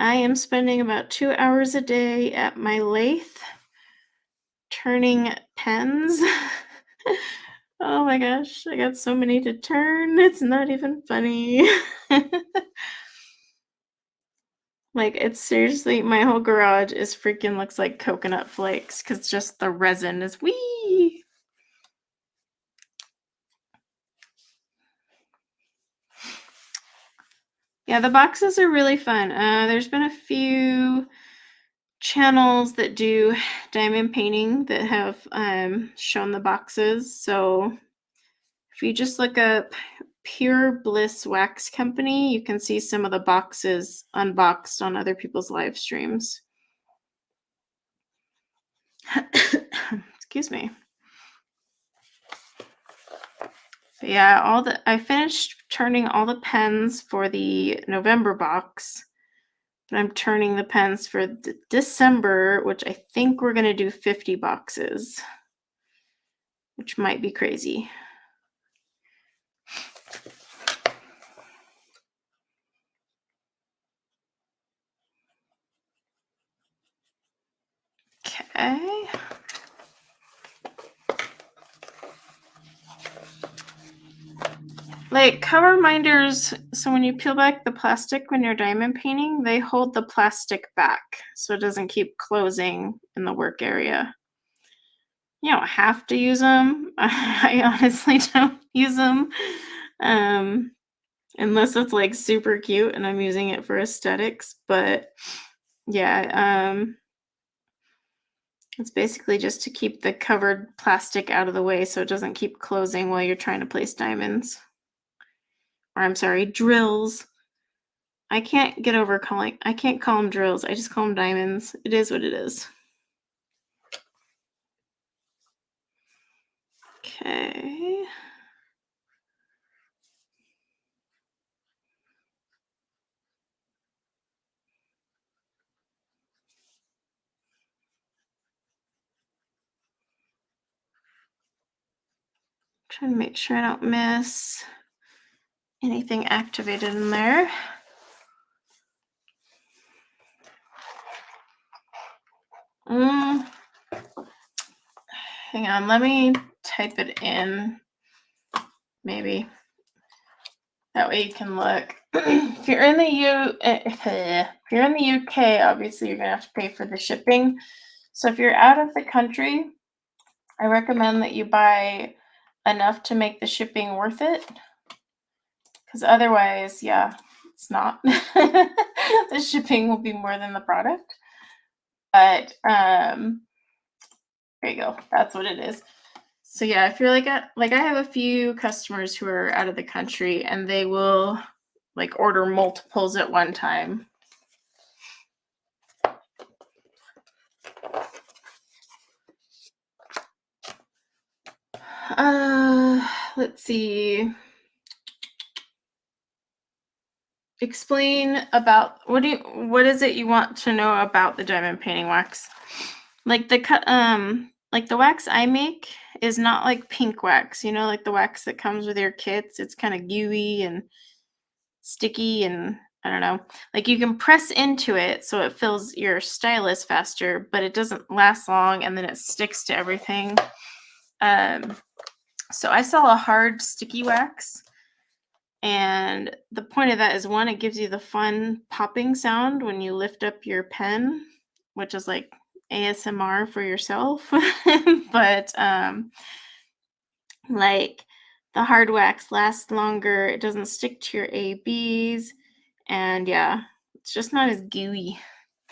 I am spending about 2 hours a day at my lathe turning pens. Oh my gosh, I got so many to turn. It's not even funny. Like, it's seriously, my whole garage is freaking looks like coconut flakes because just the resin is wee. Yeah, the boxes are really fun. There's been a few channels that do diamond painting that have shown the boxes. So if you just look up Pure Bliss Wax Company, you can see some of the boxes unboxed on other people's live streams. Excuse me. But yeah, I finished turning all the pens for the November box, but I'm turning the pens for December, which I think we're going to do 50 boxes, which might be crazy. Okay. Like cover minders, so when you peel back the plastic when you're diamond painting, they hold the plastic back so it doesn't keep closing in the work area. You don't have to use them. I honestly don't use them. Unless it's like super cute and I'm using it for aesthetics, but yeah, it's basically just to keep the covered plastic out of the way so it doesn't keep closing while you're trying to place diamonds. Or I'm sorry, drills. I can't get over I can't call them drills. I just call them diamonds. It is what it is. Okay. Trying to make sure I don't miss anything activated in there. Hang on, let me type it in. Maybe that way you can look. If you're in the UK, obviously you're gonna have to pay for the shipping. So if you're out of the country, I recommend that you buy enough to make the shipping worth it. Because otherwise, yeah, it's not. The shipping will be more than the product. But there you go. That's what it is. So yeah, if you're like I have a few customers who are out of the country and they will like order multiples at one time. Let's see. Explain about what is it you want to know about the diamond painting wax? Like the wax I make is not like pink wax, you know, like the wax that comes with your kits. It's kind of gooey and sticky and I don't know. Like you can press into it so it fills your stylus faster, but it doesn't last long and then it sticks to everything. So I sell a hard sticky wax. And the point of that is one, it gives you the fun popping sound when you lift up your pen, which is like ASMR for yourself. But like the hard wax lasts longer, it doesn't stick to your ABs, and yeah, it's just not as gooey.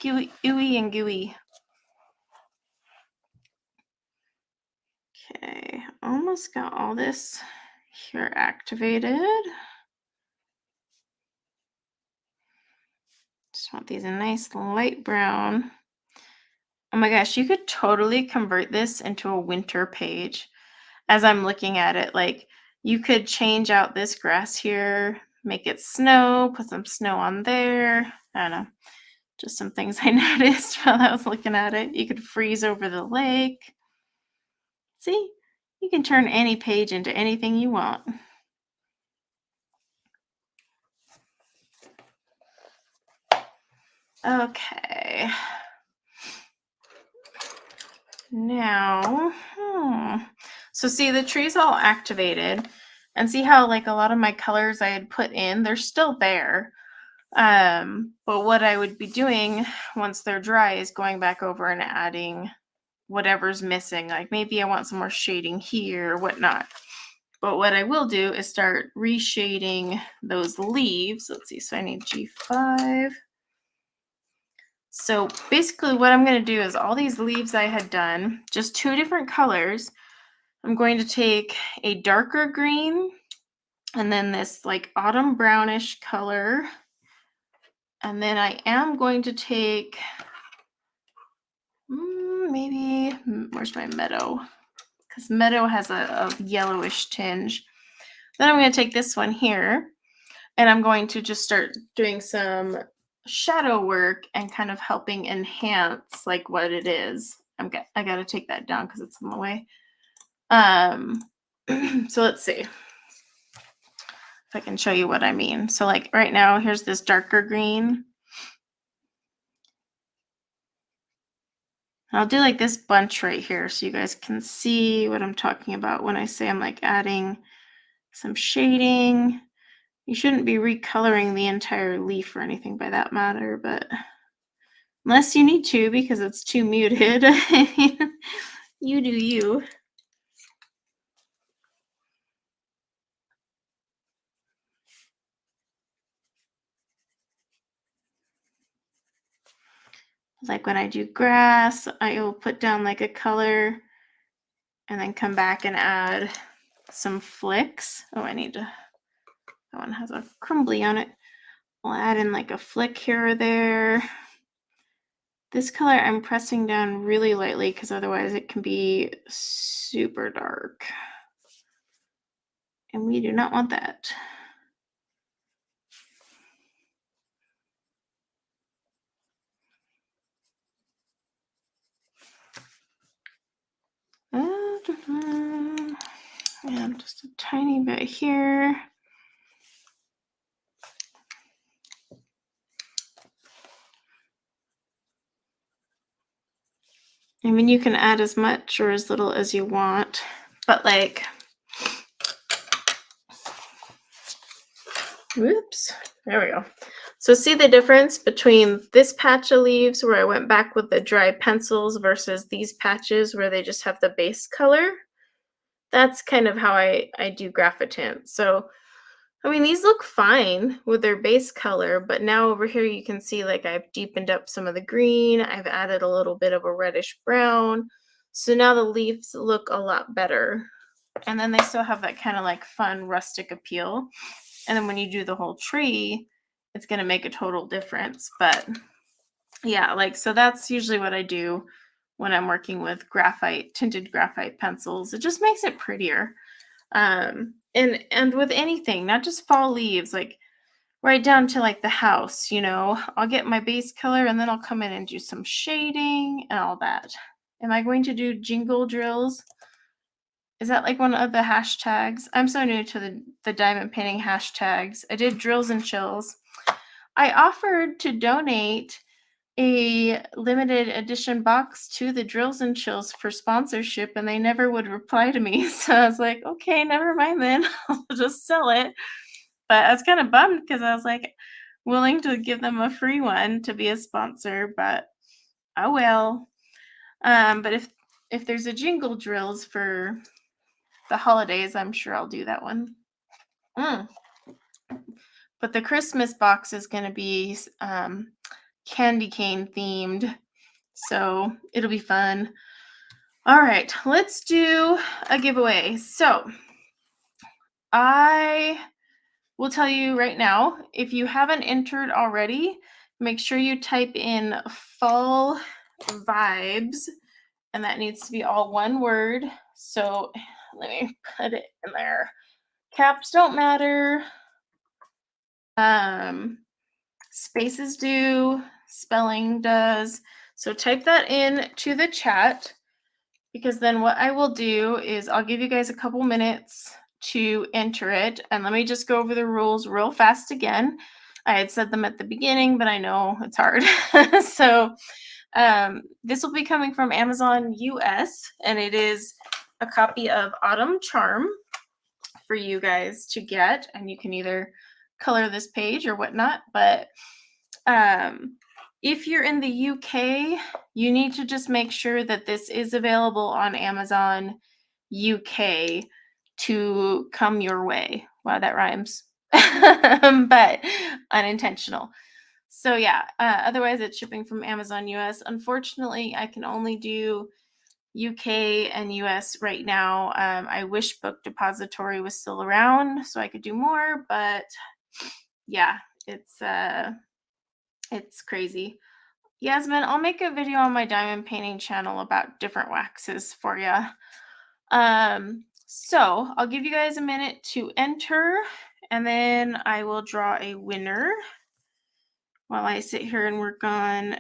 Ooey and gooey. Okay, almost got all this here activated. Just want these a nice light brown. Oh my gosh, you could totally convert this into a winter page. As I'm looking at it, like you could change out this grass here, make it snow, put some snow on there. I don't know, just some things I noticed while I was looking at it. You could freeze over the lake. See, you can turn any page into anything you want. Okay. Now, so see the tree's all activated and see how like a lot of my colors I had put in, they're still there. But what I would be doing once they're dry is going back over and adding whatever's missing. Like maybe I want some more shading here or whatnot. But what I will do is start reshading those leaves. Let's see, so I need G5. So basically what I'm going to do is all these leaves I had done, just 2 different colors. I'm going to take a darker green and then this like autumn brownish color. And then I am going to take maybe, where's my meadow? Because meadow has a yellowish tinge. Then I'm going to take this one here and I'm going to just start doing some shadow work and kind of helping enhance like what it is. I got to take that down because it's in the way. So let's see if I can show you what I mean. So like right now, here's this darker green. I'll do like this bunch right here so you guys can see what I'm talking about when I say I'm like adding some shading. You shouldn't be recoloring the entire leaf or anything by that matter, but unless you need to because it's too muted, you do you. Like when I do grass, I will put down like a color and then come back and add some flicks. Oh, that one has a crumbly on it. I'll add in like a flick here or there. This color I'm pressing down really lightly because otherwise it can be super dark. And we do not want that. And just a tiny bit here. I mean, you can add as much or as little as you want, but like, whoops, there we go. So see the difference between this patch of leaves where I went back with the dry pencils versus these patches where they just have the base color? That's kind of how I do Graphitint. So, I mean, these look fine with their base color, but now over here you can see like I've deepened up some of the green. I've added a little bit of a reddish brown. So now the leaves look a lot better. And then they still have that kind of like fun rustic appeal. And then when you do the whole tree, it's going to make a total difference. But yeah, like, so that's usually what I do when I'm working with tinted graphite pencils. It just makes it prettier. And with anything, not just fall leaves, like right down to like the house, you know, I'll get my base color and then I'll come in and do some shading and all that. Am I going to do jingle drills? Is that like one of the hashtags? I'm so new to the diamond painting hashtags. I did drills and chills. I offered to donate a limited edition box to the drills and chills for sponsorship, and they never would reply to me. So I was like, okay, never mind then. I'll just sell it. But I was kind of bummed because I was like willing to give them a free one to be a sponsor, but oh well. But if there's a jingle drills for the holidays, I'm sure I'll do that one. But the Christmas box is going to be candy cane themed, so it'll be fun. All right, let's do a giveaway. So I will tell you right now, if you haven't entered already, make sure you type in fall vibes, and that needs to be all one word. So let me put it in there. Caps don't matter. Spaces do, spelling does. So type that in to the chat, because then what I will do is I'll give you guys a couple minutes to enter it. And let me just go over the rules real fast again. I had said them at the beginning, but I know it's hard. So this will be coming from Amazon US, and it is a copy of Autumn Charm for you guys to get, and you can either color this page or whatnot. But if you're in the UK, you need to just make sure that this is available on Amazon UK to come your way. Wow, that rhymes. But unintentional. So yeah, otherwise it's shipping from Amazon US. Unfortunately, I can only do UK and US right now. I wish Book Depository was still around so I could do more, but yeah, it's crazy. Yasmin, I'll make a video on my diamond painting channel about different waxes for you. So I'll give you guys a minute to enter, and then I will draw a winner while I sit here and work on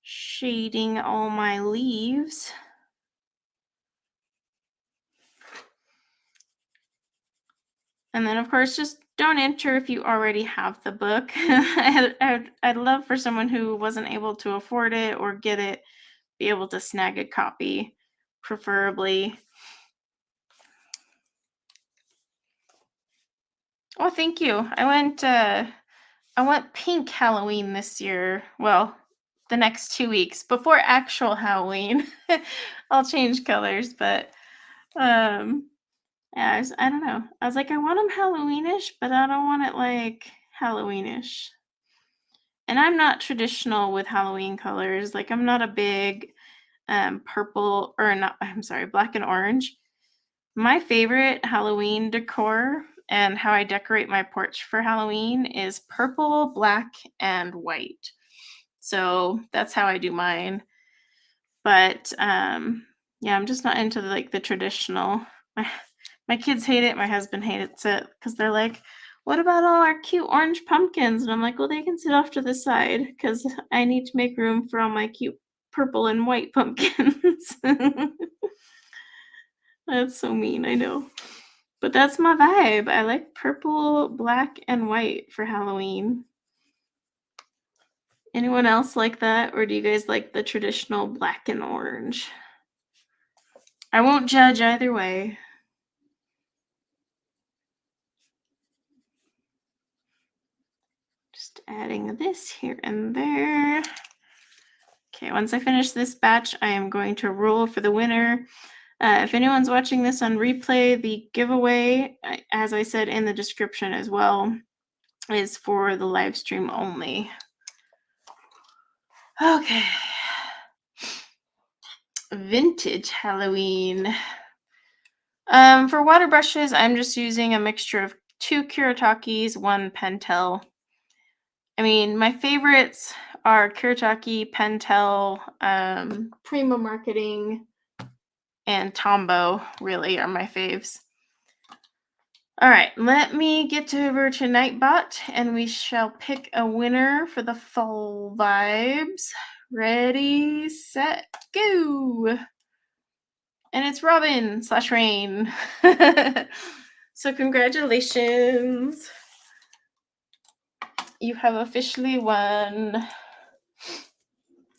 shading all my leaves. And then, of course, just don't enter if you already have the book. I'd love for someone who wasn't able to afford it or get it, be able to snag a copy, preferably. Oh, thank you. I went pink Halloween this year. Well, the next 2 weeks before actual Halloween. I'll change colors, but um yeah, I don't know. I was like, I want them Halloweenish, but I don't want it like Halloweenish. And I'm not traditional with Halloween colors. Like I'm not a big purple or not, I'm sorry, black and orange. My favorite Halloween decor and how I decorate my porch for Halloween is purple, black, and white. So that's how I do mine. But yeah, I'm just not into the traditional. My my kids hate it. My husband hates it because they're like, "What about all our cute orange pumpkins?" And I'm like, "Well, they can sit off to the side because I need to make room for all my cute purple and white pumpkins." That's so mean, I know. But that's my vibe. I like purple, black, and white for Halloween. Anyone else like that? Or do you guys like the traditional black and orange? I won't judge either way. Just adding this here and there. Okay, once I finish this batch, I am going to roll for the winner. If anyone's watching this on replay, the giveaway, as I said in the description as well, is for the live stream only. Okay. Vintage Halloween. For water brushes, I'm just using a mixture of 2 Kuratakis, 1 Pentel. I mean, my favorites are Kuretake, Pentel, Prima Marketing, and Tombow really are my faves. All right, let me get over to Nightbot and we shall pick a winner for the fall vibes. Ready, set, go. And it's Robin/Rain. So congratulations. You have officially won.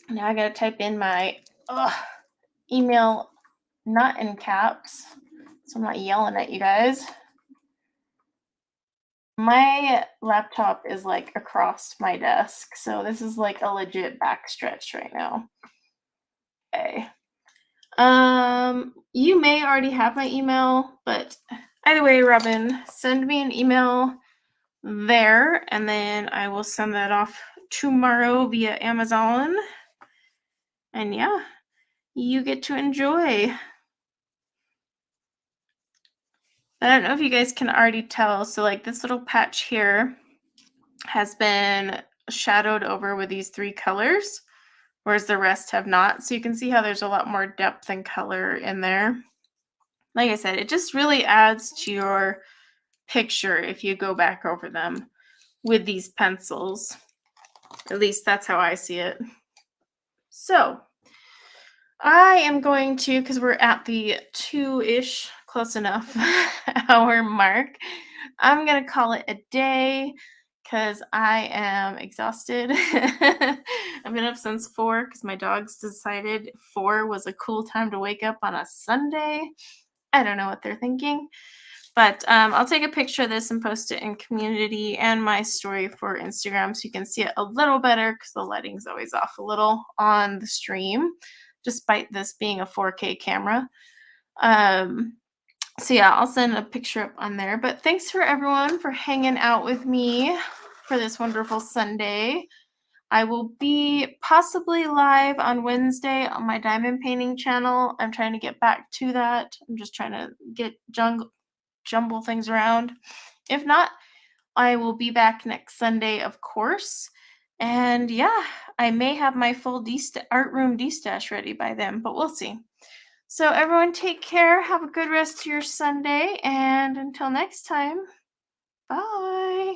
Now I gotta type in my email, not in caps, so I'm not yelling at you guys. My laptop is like across my desk, so this is like a legit backstretch right now. Okay. You may already have my email, but either way, Robin, send me an email there, and then I will send that off tomorrow via Amazon. And yeah, you get to enjoy. I don't know if you guys can already tell. So like this little patch here has been shadowed over with these 3 colors, whereas the rest have not. So you can see how there's a lot more depth and color in there. Like I said, it just really adds to your picture if you go back over them with these pencils. At least that's how I see it. So I am going to, because we're at the 2-ish, close enough, hour mark, I'm going to call it a day because I am exhausted. I've been up since 4 because my dogs decided 4 was a cool time to wake up on a Sunday. I don't know what they're thinking. But I'll take a picture of this and post it in community and my story for Instagram so you can see it a little better because the lighting's always off a little on the stream, despite this being a 4K camera. So yeah, I'll send a picture up on there. But thanks for everyone for hanging out with me for this wonderful Sunday. I will be possibly live on Wednesday on my diamond painting channel. I'm trying to get back to that. I'm just trying to get jumble things around. If not, I will be back next Sunday, of course. And yeah, I may have my full art room destash ready by then, but we'll see. So everyone take care. Have a good rest of your Sunday. And until next time, bye.